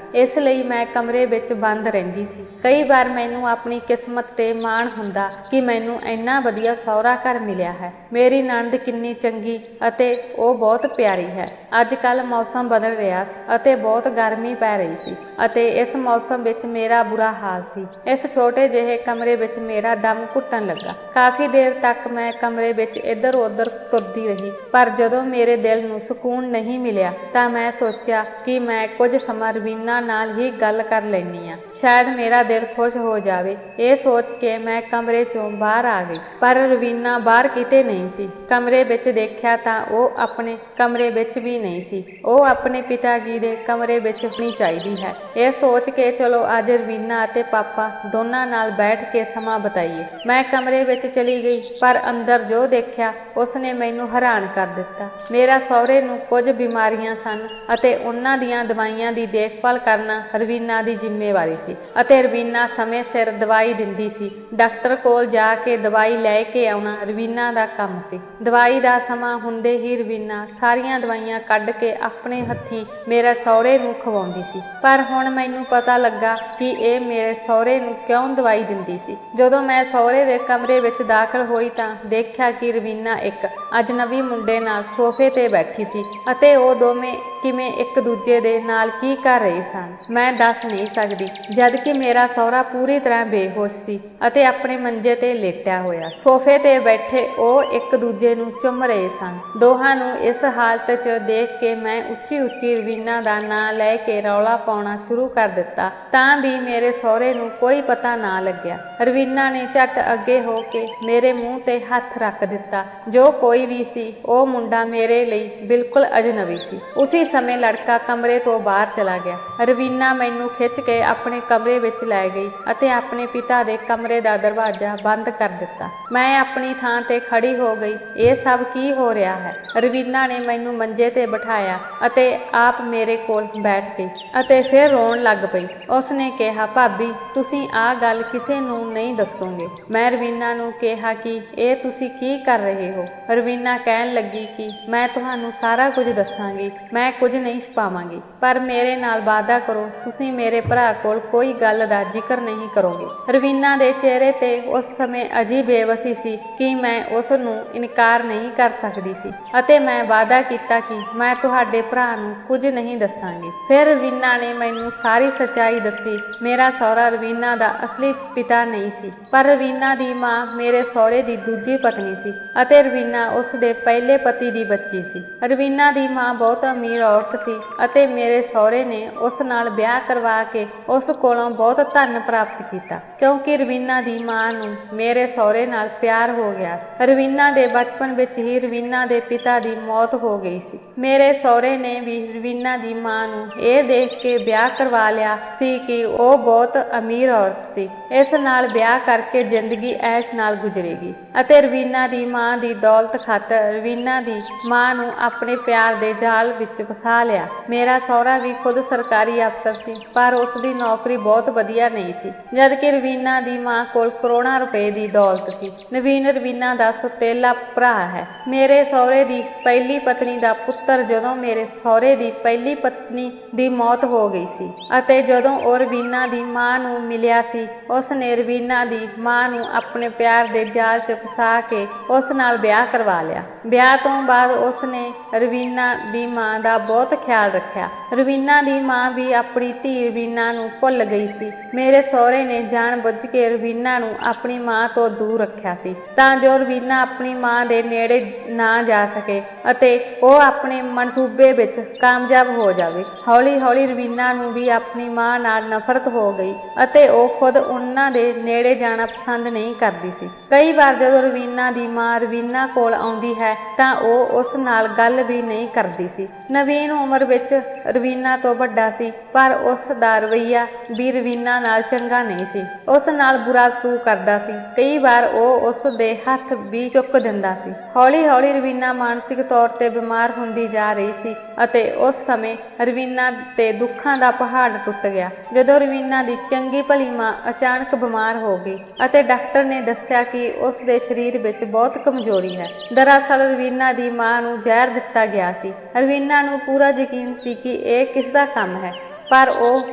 ਇਸ ਲਈ ਮੈਂ ਕਮਰੇ ਵਿੱਚ ਬੰਦ ਰਹਿੰਦੀ ਸੀ। ਕਈ ਵਾਰ ਮੈਨੂੰ ਆਪਣੀ ਕਿਸਮਤ ਤੇ ਮਾਣ ਹੁੰਦਾ ਕਿ ਮੈਨੂੰ ਇੰਨਾ ਵਧੀਆ ਸਹੁਰਾ ਘਰ ਮਿਲਿਆ ਹੈ। ਮੇਰੀ ਨਣਦ ਕਿੰਨੀ ਚੰਗੀ ਅਤੇ ਉਹ ਬਹੁਤ ਪਿਆਰੀ ਹੈ। ਅੱਜ ਕੱਲ੍ਹ ਮੌਸਮ ਬਦਲ ਰਿਹਾ ਸੀ ਅਤੇ ਬਹੁਤ ਗਰਮੀ ਪੈ ਰਹੀ ਸੀ ਅਤੇ ਇਸ ਮੌਸਮ ਵਿੱਚ ਮੇਰਾ ਬੁਰਾ ਹਾਲ ਸੀ। ਇਸ ਛੋਟੇ ਜਿਹੇ ਕਮਰੇ ਵਿੱਚ ਮੇਰਾ ਦਮ ਘੁੱਟਣ ਲੱਗਾ। ਕਾਫੀ ਦੇਰ ਤੱਕ ਮੈਂ ਕਮਰੇ ਵਿੱਚ ਇੱਧਰ ਉੱਧਰ ਤੁਰਦੀ ਰਹੀ, ਪਰ ਜਦੋਂ ਮੇਰੇ ਦਿਲ ਨੂੰ ਸਕੂਨ ਨਹੀਂ ਮਿਲਿਆ ਤਾਂ ਮੈਂ ਸੋਚਿਆ ਕਿ ਮੈਂ ਕੁਝ ਸਮਾਂ ਰਵੀਨਾ ਨਾਲ ਹੀ ਗੱਲ ਕਰ ਲੈਂਦੀ ਹਾਂ, ਸ਼ਾਇਦ ਮੇਰਾ ਦਿਲ ਖੁਸ਼ ਹੋ ਜਾਵੇ। ਇਹ ਸੋਚ ਕੇ ਮੈਂ ਕਮਰੇ ਚੋਂ ਬਾਹਰ ਆ ਗਈ, ਪਰ ਰਵੀਨਾ ਬਾਹਰ ਕਿਤੇ ਨਹੀਂ ਸੀ। ਕਮਰੇ ਵਿੱਚ ਦੇਖਿਆ ਤਾਂ ਉਹ ਆਪਣੇ ਕਮਰੇ ਵਿੱਚ ਵੀ ਨਹੀਂ ਸੀ। ਉਹ ਆਪਣੇ ਪਿਤਾ ਜੀ ਦੇ ਕਮਰੇ ਵਿੱਚ ਹੋਣੀ ਚਾਹੀਦੀ ਹੈ। ਇਹ ਸੋਚ ਕੇ ਚਲੋ ਅੱਜ ਰਵੀਨਾ ਅਤੇ ਪਾਪਾ ਦੋਨਾਂ ਨਾਲ ਬੈਠ ਕੇ ਸਮਾਂ ਬਿਤਾਈਏ। ਮੈਂ ਕਮਰੇ ਵਿੱਚ ਚਲੀ ਗਈ, ਪਰ ਅੰਦਰ ਜੋ ਦੇਖਿਆ ਉਸਨੇ ਮੈਨੂੰ ਹੈਰਾਨ ਕਰ ਦਿੱਤਾ। ਮੇਰਾ ਸਹੁਰੇ ਨੂੰ ਕੁਝ ਬਿਮਾਰੀਆਂ ਸਨ ਅਤੇ ਉਹਨਾਂ ਦੀਆਂ ਦਵਾਈਆਂ ਦੀ ਦੇਖਭਾਲ ਕਰਨਾ ਰਵੀਨਾ ਦੀ ਜ਼ਿੰਮੇਵਾਰੀ ਸੀ ਅਤੇ ਰਵੀਨਾ ਸਮੇਂ ਸਿਰ ਦਵਾਈ ਦਿੰਦੀ ਸੀ। ਡਾਕਟਰ ਕੋਲ ਜਾ ਕੇ ਦਵਾਈ ਲੈ ਕੇ ਆਉਣਾ ਰਵੀਨਾ ਦਾ ਕੰਮ ਸੀ। ਦਵਾਈ ਦਾ ਸਮਾਂ ਹੁੰਦੇ ਹੀ ਰਵੀਨਾ ਸਾਰੀਆਂ ਦਵਾਈਆਂ ਕੱਢ ਕੇ ਆਪਣੇ ਹੱਥੀਂ ਮੇਰੇ ਸਹੁਰੇ ਨੂੰ ਖਵਾਉਂਦੀ ਸੀ। ਪਰ ਹੁਣ ਮੈਨੂੰ ਪਤਾ ਲੱਗਾ ਕਿ ਇਹ ਮੇਰੇ ਸਹੁਰੇ ਨੂੰ ਕਿਉਂ ਦਵਾਈ ਦਿੰਦੀ ਸੀ। ਜਦੋਂ ਮੈਂ ਸਹੁਰੇ ਦੇ ਕਮਰੇ ਵਿੱਚ ਦਾਖਲ ਹੋਈ ਤਾਂ ਦੇਖਿਆ ਕਿ ਰਵੀਨਾ ਇੱਕ ਅਜਨਬੀ ਮੁੰਡੇ ਨਾਲ ਸੋਫੇ ਤੇ ਬੈਠੀ ਸੀ ਅਤੇ ਉਹ ਦੋਵੇਂ ਕਿਵੇਂ ਇੱਕ ਦੂਜੇ ਦੇ ਨਾਲ ਕੀ ਕਰ ਰਹੇ ਸਨ ਮੈਂ ਦੱਸ ਨਹੀਂ ਸਕਦੀ। ਜਦ ਕਿ ਮੇਰਾ ਸਹੁਰਾ ਪੂਰੀ ਤਰ੍ਹਾਂ ਬੇਹੋਸ਼ ਸੀ ਅਤੇ ਆਪਣੇ ਮੰਜੇ ਤੇ ਲੇਟਿਆ ਹੋਇਆ। ਸੋਫੇ ਤੇ ਬੈਠੇ ਉਹ ਇੱਕ ਦੂਜੇ ਨੂੰ ਚੁੰਮ ਰਹੇ ਸਨ। ਦੋਹਾਂ ਨੂੰ ਇਸ ਹਾਲਤ 'ਚ ਦੇਖ ਕੇ ਮੈਂ ਉੱਚੀ ਉੱਚੀ ਰਵੀਨਾ ਦਾ ਨਾਂ ਲੈ ਕੇ ਰੌਲਾ ਪਾਉਣਾ ਸ਼ੁਰੂ ਕਰ ਦਿੱਤਾ, ਤਾਂ ਵੀ ਮੇਰੇ ਸਹੁਰੇ ਨੂੰ ਕੋਈ ਪਤਾ ਨਾ ਲੱਗਿਆ। ਰਵੀਨਾ ਨੇ ਝੱਟ ਅੱਗੇ ਹੋ ਕੇ ਮੇਰੇ ਮੂੰਹ ਤੇ ਹੱਥ ਰੱਖ ਦਿੱਤਾ। ਜੋ ਕੋਈ ਵੀ ਸੀ, ਉਹ ਮੁੰਡਾ ਮੇਰੇ ਲਈ ਬਿਲਕੁਲ ਅਜਨਬੀ ਸੀ। ਉਸੇ ਸਮੇਂ ਲੜਕਾ ਕਮਰੇ ਤੋਂ ਬਾਹਰ ਚਲਾ ਗਿਆ। ਰਵੀਨਾ ਮੈਨੂੰ ਖਿੱਚ ਕੇ ਆਪਣੇ ਕਮਰੇ ਵਿੱਚ ਲੈ ਗਈ ਅਤੇ ਆਪਣੇ ਪਿਤਾ ਦੇ ਕਮਰੇ ਦਾ ਦਰਵਾਜ਼ਾ ਬੰਦ ਕਰ ਦਿੱਤਾ। ਮੈਂ ਆਪਣੀ ਥਾਂ ਤੇ ਖੜੀ ਹੋ ਗਈ। ਇਹ ਸਭ ਕੀ ਹੋ ਰਿਹਾ ਹੈ? ਰਵੀਨਾ ਨੇ ਮੈਨੂੰ ਮੰਜੇ ਤੇ ਬਿਠਾਇਆ ਅਤੇ ਆਪ ਮੇਰੇ ਕੋਲ ਬੈਠ ਗਈ ਅਤੇ ਫਿਰ ਰੋਣ ਲੱਗ ਪਈ। ਉਸਨੇ ਕਿਹਾ, ਭਾਬੀ ਤੁਸੀਂ ਆਹ ਗੱਲ ਕਿਸੇ ਨੂੰ ਨਹੀਂ ਦੱਸੋਗੇ। ਮੈਂ ਰਵੀਨਾ ਨੂੰ ਕਿਹਾ ਕਿ ਇਹ ਤੁਸੀਂ ਕੀ ਕਰ ਰਹੇ ਹੋ? ਰਵੀਨਾ ਕਹਿਣ ਲੱਗੀ ਕਿ ਮੈਂ ਤੁਹਾਨੂੰ ਸਾਰਾ ਕੁਝ ਦੱਸਾਂਗੀ, ਮੈਂ ਕੁਝ ਨਹੀਂ ਛੁਪਾਵਾਂਗੀ, ਪਰ ਮੇਰੇ ਨਾਲ ਵਾਅਦਾ ਕਰੋ ਤੁਸੀਂ ਮੇਰੇ ਭਰਾ ਕੋਲ ਕੋਈ ਗੱਲ ਦਾ ਜ਼ਿਕਰ ਨਹੀਂ ਕਰੋਗੇ। ਰਵੀਨਾ ਦੇ ਚਿਹਰੇ ਤੇ ਉਸ ਸਮੇਂ ਅਜਿਹੀ ਬੇਵਸੀ ਸੀ ਕਿ ਮੈਂ ਉਸ ਨੂੰ ਇਨਕਾਰ ਨਹੀਂ ਕਰ ਸਕਦੀ ਸੀ ਅਤੇ ਮੈਂ ਵਾਅਦਾ ਕੀਤਾ ਕਿ ਮੈਂ ਤੁਹਾਡੇ ਭਰਾ ਨੂੰ ਕੁਝ ਨਹੀਂ ਦੱਸਾਂਗੀ। ਫਿਰ ਰਵੀਨਾ ਨੇ ਮੈਨੂੰ ਸਾਰੀ ਸੱਚਾਈ ਦੱਸੀ। ਮੇਰਾ ਸਹੁਰਾ ਰਵੀਨਾ ਦਾ ਅਸਲੀ ਪਿਤਾ ਨਹੀਂ ਸੀ, ਪਰ ਰਵੀਨਾ ਦੀ ਮਾਂ ਮੇਰੇ ਸਹੁਰੇ ਦੀ ਦੂਜੀ ਪਤਨੀ ਸੀ ਅਤੇ ਰਵੀਨਾ ਉਸ ਦੇ ਪਹਿਲੇ ਪਤੀ ਦੀ ਬੱਚੀ ਸੀ। ਰਵੀਨਾ ਦੀ ਮਾਂ ਬਹੁਤ ਅਮੀਰ ਔਰਤ ਸੀ ਅਤੇ ਮੇਰੇ ਸਹੁਰੇ ਨੇ ਉਸ ਨਾਲ ਵਿਆਹ ਕਰਵਾ ਕੇ ਉਸ ਕੋਲੋਂ ਬਹੁਤ ਧਨ ਪ੍ਰਾਪਤ ਕੀਤਾ, ਕਿਉਂਕਿ ਰਵੀਨਾ ਦੀ ਮਾਂ ਨੂੰ ਮੇਰੇ ਸਹੁਰੇ ਨਾਲ ਪਿਆਰ ਹੋ ਗਿਆ ਸੀ। ਰਵੀਨਾ ਦੇ ਬਚਪਨ ਵਿੱਚ ਹੀ ਰਵੀਨਾ ਦੇ ਪਿਤਾ ਦੀ ਮੌਤ ਹੋ ਗਈ ਸੀ। ਮੇਰੇ ਸਹੁਰੇ ਨੇ ਵੀ ਰਵੀਨਾ ਦੀ ਮਾਂ ਨੂੰ ਇਹ ਦੇਖ ਕੇ ਵਿਆਹ ਕਰਵਾ ਲਿਆ ਸੀ ਕਿ ਉਹ ਬਹੁਤ ਅਮੀਰ ਔਰਤ ਸੀ, ਇਸ ਨਾਲ ਵਿਆਹ ਕਰਕੇ ਜ਼ਿੰਦਗੀ ਐਸ਼ ਨਾਲ ਗੁਜ਼ਰੇਗੀ ਅਤੇ ਰਵੀਨਾ ਦੀ ਮਾਂ ਦੀ ਦੌਲਤ ਖਾਤਰ ਰਵੀਨਾ ਦੀ ਮਾਂ ਨੂੰ ਆਪਣੇ ਪਿਆਰ ਦੇ ਜਾਲ ਵਿੱਚ ਫਸਾ ਲਿਆ। ਮੇਰਾ ਸਹੁਰਾ ਵੀ ਖੁਦ ਸਰਕਾਰੀ ਅਫਸਰ ਸੀ, ਪਰ ਉਸ ਦੀ ਨੌਕਰੀ ਬਹੁਤ ਵਧੀਆ ਨਹੀਂ ਸੀ, ਜਦ ਕਿ ਰਵੀਨਾ ਦੀ ਮਾਂ ਕੋਲ ਕਰੋੜਾਂ ਰੁਪਏ ਦੀ ਦੌਲਤ ਸੀ। ਨਵੀਨ ਰਵੀਨਾ ਦਾ ਸੁਤੇਲਾ ਭਰਾ ਹੈ। ਮੇਰੇ ਸਹੁਰੇ ਦੀ ਪਹਿਲੀ ਪਤਨੀ ਦਾ ਪੁੱਤਰ ਜਦੋਂ ਮੇਰੇ ਸਹੁਰੇ ਦੀ ਪਹਿਲੀ ਪਤਨੀ ਦੀ ਮੌਤ ਹੋ ਗਈ ਸੀ ਅਤੇ ਜਦੋਂ ਉਹ ਰਵੀਨਾ ਦੀ ਮਾਂ ਨੂੰ ਮਿਲਿਆ ਸੀ, ਉਸ ਨੇ ਰਵੀਨਾ ਦੀ ਮਾਂ ਨੂੰ ਆਪਣੇ ਪਿਆਰ ਦੇ ਜਾਲ 'ਚ ਫਸਾ ਕੇ ਉਸ ਨਾਲ ਵਿਆਹ ਕਰਵਾ ਲਿਆ। ਵਿਆਹ ਤੋਂ ਬਾਅਦ ਉਸ ਨੇ ਰਵੀਨਾ ਦੀ ਮਾਂ ਦਾ ਬਹੁਤ ਖਿਆਲ ਰੱਖਿਆ। ਰਵੀਨਾ ਦੀ ਮਾਂ ਵੀ ਆਪਣੀ ਧੀ ਰਵੀਨਾ ਨੂੰ ਭੁੱਲ ਗਈ ਸੀ। ਮੇਰੇ ਸਹੁਰੇ ਨੇ ਜਾਣ ਬੁੱਝ ਕੇ ਰਵੀਨਾ ਨੂੰ ਆਪਣੀ ਮਾਂ ਤੋਂ ਦੂਰ ਰੱਖਿਆ ਸੀ ਤਾਂ ਜੋ ਰਵੀਨਾ ਆਪਣੀ ਮਾਂ ਦੇ ਨੇੜੇ ਨਾ ਜਾ ਸਕੇ ਅਤੇ ਉਹ ਆਪਣੇ ਮਨਸੂਬੇ ਵਿੱਚ ਕਾਮਯਾਬ ਹੋ ਜਾਵੇ। ਹੌਲੀ ਹੌਲੀ ਰਵੀਨਾ ਨੂੰ ਵੀ ਆਪਣੀ ਮਾਂ ਨਾਲ ਨਫ਼ਰਤ ਹੋ ਗਈ ਅਤੇ ਉਹ ਖੁਦ ਉਹਨਾਂ ਦੇ ਨੇੜੇ ਜਾਣਾ ਪਸੰਦ ਨਹੀਂ ਕਰਦੀ ਸੀ। ਕਈ ਵਾਰ ਜਦੋਂ ਰਵੀਨਾ ਦੀ ਮਾਂ ਰਵੀਨਾ ਕੋਲ ਆਉਂਦੀ ਹੈ ਤਾਂ ਉਹ ਉਸ ਨਾਲ ਗੱਲ ਵੀ ਨਹੀਂ ਕਰਦੀ ਸੀ। ਨਵੀਨ ਉਮਰ ਵਿੱਚ ਰਵੀਨਾ ਤੋਂ ਵੱਡਾ ਸੀ, ਪਰ ਉਸ ਦਾ ਰਵੱਈਆ ਵੀ ਰਵੀਨਾ ਨਾਲ ਚੰਗਾ ਨਹੀਂ ਸੀ। ਉਸ ਨਾਲ ਬੁਰਾ ਸਲੂਕ ਕਰਦਾ ਸੀ। ਕਈ ਵਾਰ ਉਹ ਉਸ ਦੇ ਹੱਥ ਵੀ ਚੁੱਕ ਦਿੰਦਾ ਸੀ। ਹੌਲੀ-ਹੌਲੀ ਰਵੀਨਾ ਮਾਨਸਿਕ ਤੌਰ ਤੇ ਬਿਮਾਰ ਹੁੰਦੀ ਜਾ ਰਹੀ ਸੀ ਅਤੇ ਉਸ ਸਮੇਂ ਰਵੀਨਾ ਤੇ ਦੁੱਖਾਂ ਦਾ ਪਹਾੜ ਟੁੱਟ ਗਿਆ ਜਦੋਂ ਰਵੀਨਾ ਦੀ ਚੰਗੀ ਭਲੀ ਮਾਂ ਅਚਾਨਕ ਬਿਮਾਰ ਹੋ ਗਈ ਅਤੇ ਡਾਕਟਰ ਨੇ ਦੱਸਿਆ ਕਿ ਉਸ ਦੇ ਸਰੀਰ ਵਿੱਚ ਬਹੁਤ ਕਮਜ਼ੋਰੀ ਹੈ। ਦਰਅਸਲ ਰਵੀਨਾ ਦੀ ਮਾਂ ਨੂੰ ਜ਼ਹਿਰ ਦਿੱਤਾ ਗਿਆ ਸੀ। ਰਵੀਨਾ ਨੂੰ ਪੂਰਾ ਯਕੀਨ ਸੀ ਕਿ ਇਹ ਕਿਸ ਦਾ ਕੰਮ ਹੈ, ਪਰ ਉਹ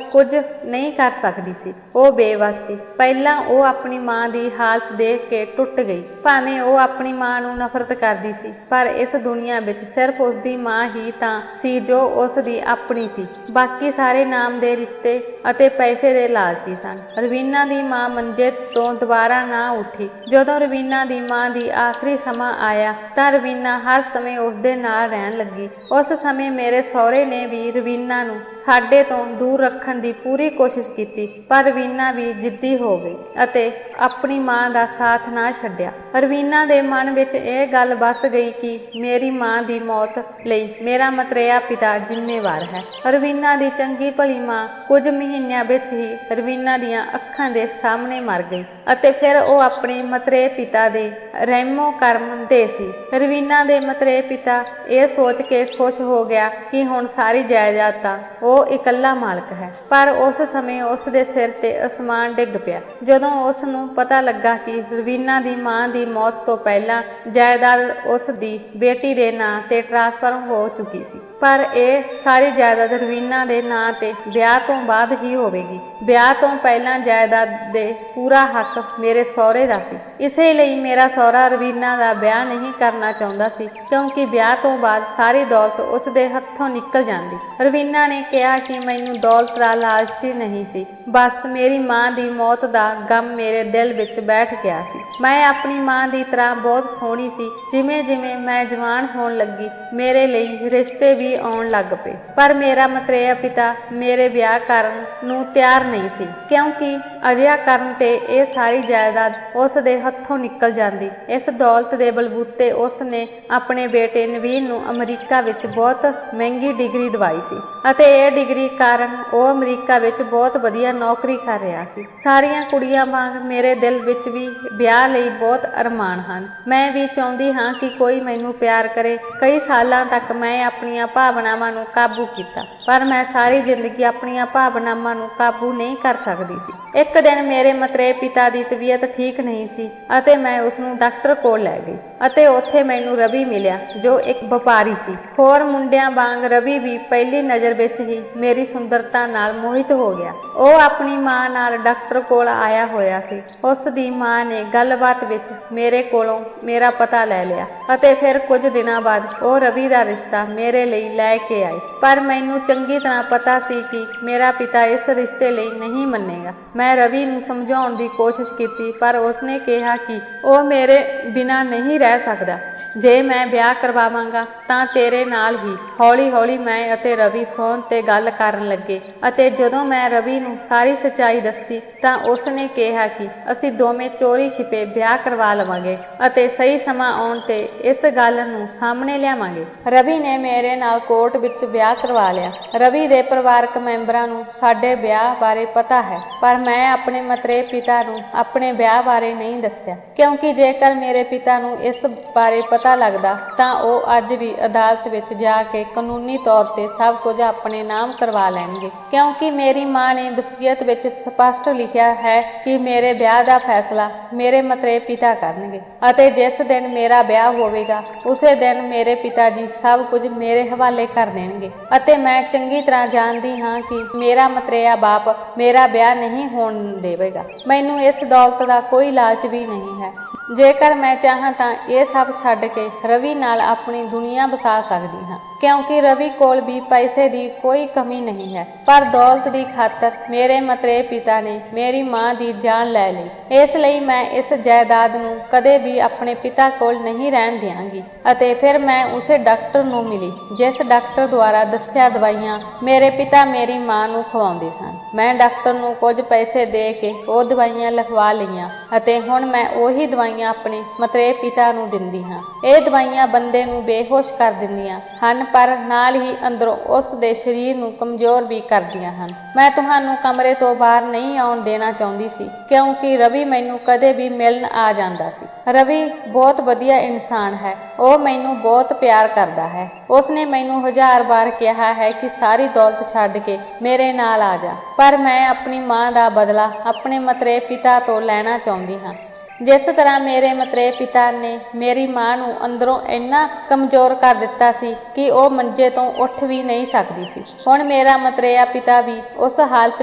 ਕੁਝ ਨਹੀਂ ਕਰ ਸਕਦੀ ਸੀ। ਉਹ ਬੇਵੱਸ ਸੀ। ਪਹਿਲਾਂ ਉਹ ਆਪਣੀ ਮਾਂ ਦੀ ਹਾਲਤ ਦੇਖ ਕੇ ਟੁੱਟ ਗਈ। ਭਾਵੇਂ ਉਹ ਆਪਣੀ ਮਾਂ ਨੂੰ ਨਫ਼ਰਤ ਕਰਦੀ ਸੀ, ਪਰ ਇਸ ਦੁਨੀਆ ਵਿੱਚ ਸਿਰਫ ਉਸ ਦੀ ਮਾਂ ਹੀ ਤਾਂ ਸੀ ਜੋ ਉਸ ਦੀ ਆਪਣੀ ਸੀ। ਬਾਕੀ ਸਾਰੇ ਨਾਮ ਦੇ ਰਿਸ਼ਤੇ ਅਤੇ ਪੈਸੇ ਦੇ ਲਾਲਚੀ ਸਨ। ਰਵੀਨਾ ਦੀ ਮਾਂ ਮੰਜੇ ਤੋਂ ਦੁਬਾਰਾ ਨਾ ਉੱਠੀ। ਜਦੋਂ ਰਵੀਨਾ ਦੀ ਮਾਂ ਦੀ ਆਖਰੀ ਸਮਾਂ ਆਇਆ ਤਾਂ ਰਵੀਨਾ ਹਰ ਸਮੇਂ ਉਸ ਦੇ ਨਾਲ ਰਹਿਣ ਲੱਗੀ। ਉਸ ਸਮੇਂ ਮੇਰੇ ਸਹੁਰੇ ਨੇ ਵੀ ਰਵੀਨਾ ਨੂੰ ਸਾਡੇ ਤੋਂ ਦੂਰ ਰੱਖਣ ਦੀ ਪੂਰੀ ਕੋਸ਼ਿਸ਼ ਕੀਤੀ, ਪਰ ਰਵੀਨਾ ਵੀ ਜਿੱਦੀ ਹੋ ਗਈ ਅਤੇ ਆਪਣੀ ਮਾਂ ਦਾ ਸਾਥ ਨਾ ਛੱਡਿਆ। ਰਵੀਨਾ ਦੇ ਮਨ ਵਿੱਚ ਇਹ ਗੱਲ ਵੱਸ ਗਈ ਕਿ ਮੇਰੀ ਮਾਂ ਦੀ ਮੌਤ ਲਈ ਮੇਰਾ ਮਤਰੇਆ ਪਿਤਾ ਜ਼ਿੰਮੇਵਾਰ ਹੈ। ਰਵੀਨਾ ਦੀ ਚੰਗੀ ਭਲੀ ਮਾਂ ਕੁਝ ਮਹੀਨਿਆਂ ਵਿੱਚ ਹੀ ਰਵੀਨਾ ਦੀਆਂ ਅੱਖਾਂ ਦੇ ਸਾਹਮਣੇ ਮਰ ਗਈ ਅਤੇ ਫਿਰ ਉਹ ਆਪਣੇ ਮਤਰੇਏ ਪਿਤਾ ਦੇ ਰਹਿਮੋ ਕਰਮ ਦੇ ਸੀ। ਰਵੀਨਾ ਦੇ ਮਤਰੇਏ ਪਿਤਾ ਇਹ ਸੋਚ ਕੇ ਖੁਸ਼ ਹੋ ਗਿਆ ਕਿ ਹੁਣ ਸਾਰੀ ਜਾਇਦਾਦ ਤਾਂ ਉਹ ਇਕੱਲਾ ਮਾਲਕ ਹੈ, ਪਰ ਉਸ ਸਮੇਂ ਉਸ ਦੇ ਸਿਰ ਤੇ ਅਸਮਾਨ ਡਿੱਗ ਪਿਆ ਜਦੋਂ ਉਸ ਨੂੰ ਪਤਾ ਲੱਗਾ ਕਿ ਰਵੀਨਾ ਦੀ ਮਾਂ ਦੀ ਮੌਤ ਤੋਂ ਪਹਿਲਾਂ ਜਾਇਦਾਦ ਉਸ ਦੀ ਬੇਟੀ ਦੇ ਨਾਂ ਤੇ ਟ੍ਰਾਂਸਫਰ ਹੋ ਚੁੱਕੀ ਸੀ, ਪਰ ਇਹ ਸਾਰੀ ਜਾਇਦਾਦ ਰਵੀਨਾ ਦੇ ਨਾਂ ਤੇ ਵਿਆਹ ਤੋਂ ਬਾਅਦ ਹੀ ਹੋਵੇਗੀ। ਵਿਆਹ ਤੋਂ ਪਹਿਲਾਂ ਜਾਇਦਾਦ ਦੇ ਪੂਰਾ ਹੱਕ ਮੇਰੇ ਸਹੁਰੇ ਦਾ ਸੀ। ਇਸੇ ਲਈ ਮੇਰਾ ਸਹੁਰਾ ਰਵੀਨਾ ਦਾ ਵਿਆਹ ਨਹੀਂ ਕਰਨਾ ਚਾਹੁੰਦਾ ਸੀ, ਕਿਉਂਕਿ ਵਿਆਹ ਤੋਂ ਬਾਅਦ ਸਾਰੀ ਦੌਲਤ ਉਸ ਦੇ ਹੱਥੋਂ ਨਿਕਲ ਜਾਂਦੀ। ਰਵੀਨਾ ਨੇ ਕਿਹਾ ਕਿ ਮੈਨੂੰ ਦੌਲਤ ਦਾ ਲਾਲਚ ਨਹੀਂ ਸੀ, ਬਸ ਮੇਰੀ ਮਾਂ ਦੀ ਮੌਤ ਦਾ ਗਮ ਮੇਰੇ ਦਿਲ ਵਿੱਚ ਬੈਠ ਗਿਆ ਸੀ। ਮੈਂ ਆਪਣੀ ਮਾਂ ਦੀ ਤਰ੍ਹਾਂ ਬਹੁਤ ਸੋਹਣੀ ਸੀ। ਜਿਵੇਂ ਜਿਵੇਂ ਮੈਂ ਜਵਾਨ ਹੋਣ ਲੱਗੀ ਮੇਰੇ ਲਈ ਰਿਸ਼ਤੇ ਵੀ ਆਉਣ ਲੱਗ ਪਏ, ਪਰ ਮੇਰਾ ਮਤਰੇਆ ਪਿਤਾ ਮੇਰੇ ਵਿਆਹ ਕਰਨ ਨੂੰ ਤਿਆਰ ਨਹੀਂ ਸੀ, ਕਿਉਂਕਿ ਅਜਿਹਾ ਕਰਨ ਤੇ ਇਹ ਸਾਰੀ ਜਾਇਦਾਦ ਉਸ ਦੇ ਹੱਥੋਂ ਨਿਕਲ ਜਾਂਦੀ। ਇਸ ਦੌਲਤ ਦੇ ਬਲਬੂਤੇ ਉਸ ਨੇ ਆਪਣੇ ਬੇਟੇ ਨਵੀਨ ਨੂੰ ਅਮਰੀਕਾ ਵਿੱਚ ਬਹੁਤ ਮਹਿੰਗੀ ਡਿਗਰੀ ਦਿਵਾਈ ਸੀ ਅਤੇ ਇਹ ਡਿਗਰੀ ਕਾਰਨ ਉਹ ਅਮਰੀਕਾ ਵਿੱਚ ਬਹੁਤ ਵਧੀਆ ਨੌਕਰੀ ਕਰ ਰਿਹਾ ਸੀ। ਸਾਰੀਆਂ ਕੁੜੀਆਂ ਵਾਂਗ ਮੇਰੇ ਦਿਲ ਵਿੱਚ ਵੀ ਵਿਆਹ ਲਈ ਬਹੁਤ ਅਰਮਾਨ ਹਨ। ਮੈਂ ਵੀ ਚਾਹੁੰਦੀ ਹਾਂ ਕਿ ਕੋਈ ਮੈਨੂੰ ਪਿਆਰ ਕਰੇ। ਕਈ ਸਾਲਾਂ ਤੱਕ ਮੈਂ ਆਪਣੀਆਂ ਭਾਵਨਾਵਾਂ ਨੂੰ ਕਾਬੂ ਕੀਤਾ, ਪਰ ਮੈਂ ਸਾਰੀ ਜ਼ਿੰਦਗੀ ਆਪਣੀਆਂ ਭਾਵਨਾਵਾਂ ਨੂੰ ਕਾਬੂ ਨਹੀਂ ਕਰ ਸਕਦੀ ਸੀ। ਇੱਕ ਦਿਨ ਮੇਰੇ ਮਤਰੇਏ ਪਿਤਾ ਦੀ ਤਬੀਅਤ ਠੀਕ ਨਹੀਂ ਸੀ ਅਤੇ ਮੈਂ ਉਸ ਨੂੰ ਡਾਕਟਰ ਕੋਲ ਲੈ ਗਈ ਅਤੇ ਉੱਥੇ ਮੈਨੂੰ ਰਵੀ ਮਿਲਿਆ ਜੋ ਇੱਕ ਵਪਾਰੀ ਸੀ। ਹੋਰ ਮੁੰਡਿਆਂ ਵਾਂਗ ਰਵੀ ਵੀ ਪਹਿਲੀ ਨਜ਼ਰ ਵਿੱਚ ਹੀ ਮੇਰੀ ਸੁੰਦਰਤਾ ਨਾਲ ਮੋਹਿਤ ਹੋ ਗਿਆ। ਉਹ ਆਪਣੀ ਮਾਂ ਨਾਲ ਡਾਕਟਰ ਕੋਲ ਆਇਆ ਹੋਇਆ ਸੀ। ਉਸ ਦੀ ਮਾਂ ਨੇ ਗੱਲਬਾਤ ਵਿੱਚ ਮੇਰੇ ਕੋਲੋਂ ਮੇਰਾ ਪਤਾ ਲੈ ਲਿਆ ਅਤੇ ਫਿਰ ਕੁਝ ਦਿਨਾਂ ਬਾਅਦ ਉਹ ਰਵੀ ਦਾ ਰਿਸ਼ਤਾ ਮੇਰੇ ਲਈ ਲੈ ਕੇ ਆਈ, ਪਰ ਮੈਨੂੰ ਚੰਗੀ ਤਰ੍ਹਾਂ ਪਤਾ ਸੀ ਕਿ ਮੇਰਾ ਪਿਤਾ ਇਸ ਰਿਸ਼ਤੇ ਲਈ ਨਹੀਂ ਮੰਨੇਗਾ। ਮੈਂ ਰਵੀ ਨੂੰ ਸਮਝਾਉਣ ਦੀ ਕੋਸ਼ਿਸ਼ ਕੀਤੀ, ਪਰ ਉਸਨੇ ਕਿਹਾ ਕਿ ਉਹ ਮੇਰੇ ਬਿਨਾਂ ਨਹੀਂ ਰਹਿ ਸਕਦਾ। ਜੇ ਮੈਂ ਵਿਆਹ ਕਰਵਾਵਾਂਗਾ ਤਾਂ ਤੇਰੇ ਨਾਲ ਹੀ। ਹੌਲੀ-ਹੌਲੀ ਮੈਂ ਅਤੇ ਰਵੀ ਫੋਨ ਤੇ ਗੱਲ ਕਰਨ ਲੱਗੇ ਅਤੇ ਜਦੋਂ ਮੈਂ ਰਵੀ ਨੂੰ ਸਾਰੀ ਸੱਚਾਈ ਦੱਸੀ ਤਾਂ ਉਸਨੇ ਕਿਹਾ ਕਿ ਅਸੀਂ ਦੋਵੇਂ ਚੋਰੀ ਛਿਪੇ ਵਿਆਹ ਕਰਵਾ ਲਵਾਂਗੇ ਅਤੇ ਸਹੀ ਸਮਾਂ ਆਉਣ ਤੇ ਇਸ ਗੱਲ ਨੂੰ ਸਾਹਮਣੇ ਲਿਆਵਾਂਗੇ। ਰਵੀ ਨੇ ਮੇਰੇ ਨਾਲ ਕੋਰਟ ਵਿੱਚ ਵਿਆਹ ਕਰਵਾ ਲਿਆ। ਰਵੀ ਦੇ ਪਰਿਵਾਰਕ ਮੈਂਬਰਾਂ ਨੂੰ ਸਾਡੇ ਵਿਆਹ ਬਾਰੇ ਪਤਾ ਹੈ, ਪਰ ਮੈਂ ਆਪਣੇ ਮਤਰੇਏ ਪਿਤਾ ਨੂੰ ਆਪਣੇ ਵਿਆਹ ਬਾਰੇ ਨਹੀਂ ਦੱਸਿਆ, ਕਿਉਂਕਿ ਜੇਕਰ ਮੇਰੇ ਪਿਤਾ ਨੂੰ ਇਸ ਬਾਰੇ ਪਤਾ ਲੱਗਦਾ ਤਾਂ ਉਹ ਅੱਜ ਵੀ ਅਦਾਲਤ ਵਿੱਚ ਜਾ ਕੇ ਕਾਨੂੰਨੀ ਤੌਰ ਤੇ ਸਭ ਕੁਝ ਆਪਣੇ ਨਾਮ ਕਰਵਾ ਲੈਣਗੇ, ਕਿਉਂਕਿ ਮੇਰੀ ਮਾਂ ਨੇ ਵਸੀਅਤ ਵਿੱਚ ਸਪਸ਼ਟ ਲਿਖਿਆ ਹੈ ਕਿ ਮੇਰੇ ਵਿਆਹ ਦਾ ਫੈਸਲਾ ਮੇਰੇ ਮਤਰੇਏ ਪਿਤਾ ਕਰਨਗੇ ਅਤੇ ਜਿਸ ਦਿਨ ਮੇਰਾ ਵਿਆਹ ਹੋਵੇਗਾ ਉਸੇ ਦਿਨ ਮੇਰੇ ਪਿਤਾ ਜੀ ਸਭ ਕੁਝ ਮੇਰੇ ਹਵਾਲੇ ਕਰ ਦੇਣਗੇ ਅਤੇ ਮੈਂ ਚੰਗੀ ਤਰ੍ਹਾਂ ਜਾਣਦੀ ਹਾਂ ਕਿ ਮੇਰਾ ਮਤਰੇਆ ਬਾਪ ਮੇਰਾ ਵਿਆਹ ਨਹੀਂ ਹੋਣ ਦੇਵੇਗਾ। ਮੈਨੂੰ ਇਸ ਦੌਲਤ ਦਾ ਕੋਈ ਲਾਲਚ ਵੀ ਨਹੀਂ ਹੈ। ਜੇਕਰ ਮੈਂ ਚਾਹਾਂ ਤਾਂ ਇਹ ਸਭ ਛੱਡ ਕੇ ਰਵੀ ਨਾਲ ਆਪਣੀ ਦੁਨੀਆ ਵਸਾ ਸਕਦੀ ਹਾਂ, ਕਿਉਂਕਿ ਰਵੀ ਕੋਲ ਵੀ ਪੈਸੇ ਦੀ ਕੋਈ ਕਮੀ ਨਹੀਂ ਹੈ, ਪਰ ਦੌਲਤ ਦੀ ਖਾਤਰ ਮੇਰੇ ਮਤਰੇਏ ਪਿਤਾ ਨੇ ਮੇਰੀ ਮਾਂ ਦੀ ਜਾਨ ਲੈ ਲਈ। ਇਸ ਲਈ ਮੈਂ ਇਸ ਜਾਇਦਾਦ ਨੂੰ ਕਦੇ ਵੀ ਆਪਣੇ ਪਿਤਾ ਕੋਲ ਨਹੀਂ ਰਹਿਣ ਦਿਆਂਗੀ। ਅਤੇ ਫਿਰ ਮੈਂ ਉਸੇ ਡਾਕਟਰ ਨੂੰ ਮਿਲੀ ਜਿਸ ਡਾਕਟਰ ਦੁਆਰਾ ਦੱਸਿਆ ਦਵਾਈਆਂ ਮੇਰੇ ਪਿਤਾ ਮੇਰੀ ਮਾਂ ਨੂੰ ਖਵਾਉਂਦੇ ਸਨ। ਮੈਂ ਡਾਕਟਰ ਨੂੰ ਕੁਝ ਪੈਸੇ ਦੇ ਕੇ ਉਹ ਦਵਾਈਆਂ ਲਿਖਵਾ ਲਈਆਂ ਅਤੇ ਹੁਣ ਮੈਂ ਉਹੀ ਦਵਾਈਆਂ ਆਪਣੇ ਮਤਰੇਏ ਪਿਤਾ ਨੂੰ ਦਿੰਦੀ ਹਾਂ। ਇਹ ਦਵਾਈਆਂ ਬੰਦੇ ਨੂੰ ਬੇਹੋਸ਼ ਕਰ ਦਿੰਦੀਆਂ ਹਨ, ਪਰ ਨਾਲ ਹੀ ਅੰਦਰੋਂ ਉਸ ਦੇ ਸਰੀਰ ਨੂੰ ਕਮਜ਼ੋਰ ਵੀ ਕਰਦੀਆਂ ਹਨ। ਮੈਂ ਤੁਹਾਨੂੰ ਕਮਰੇ ਤੋਂ ਬਾਹਰ ਨਹੀਂ ਆਉਣ ਦੇਣਾ ਚਾਹੁੰਦੀ ਸੀ ਕਿਉਂਕਿ ਰਵੀ ਮੈਨੂੰ ਕਦੇ ਵੀ ਮਿਲਣ ਆ ਜਾਂਦਾ ਸੀ। ਰਵੀ ਬਹੁਤ ਵਧੀਆ ਇਨਸਾਨ ਹੈ। ਉਹ ਮੈਨੂੰ ਬਹੁਤ ਪਿਆਰ ਕਰਦਾ ਹੈ। ਉਸਨੇ ਮੈਨੂੰ 1000 ਵਾਰ ਕਿਹਾ ਹੈ ਕਿ ਸਾਰੀ ਦੌਲਤ ਛੱਡ ਕੇ ਮੇਰੇ ਨਾਲ ਆ ਜਾ, ਪਰ ਮੈਂ ਆਪਣੀ ਮਾਂ ਦਾ ਬਦਲਾ ਆਪਣੇ ਮਤਰੇਏ ਪਿਤਾ ਤੋਂ ਲੈਣਾ ਚਾਹੁੰਦੀ ਹਾਂ। ਜਿਸ ਤਰ੍ਹਾਂ ਮੇਰੇ ਮਤਰੇਏ ਪਿਤਾ ਨੇ ਮੇਰੀ ਮਾਂ ਨੂੰ ਅੰਦਰੋਂ ਇੰਨਾ ਕਮਜ਼ੋਰ ਕਰ ਦਿੱਤਾ ਸੀ ਕਿ ਉਹ ਮੰਜੇ ਤੋਂ ਉੱਠ ਵੀ ਨਹੀਂ ਸਕਦੀ ਸੀ, ਹੁਣ ਮੇਰਾ ਮਤਰੇਆ ਪਿਤਾ ਵੀ ਉਸ ਹਾਲਤ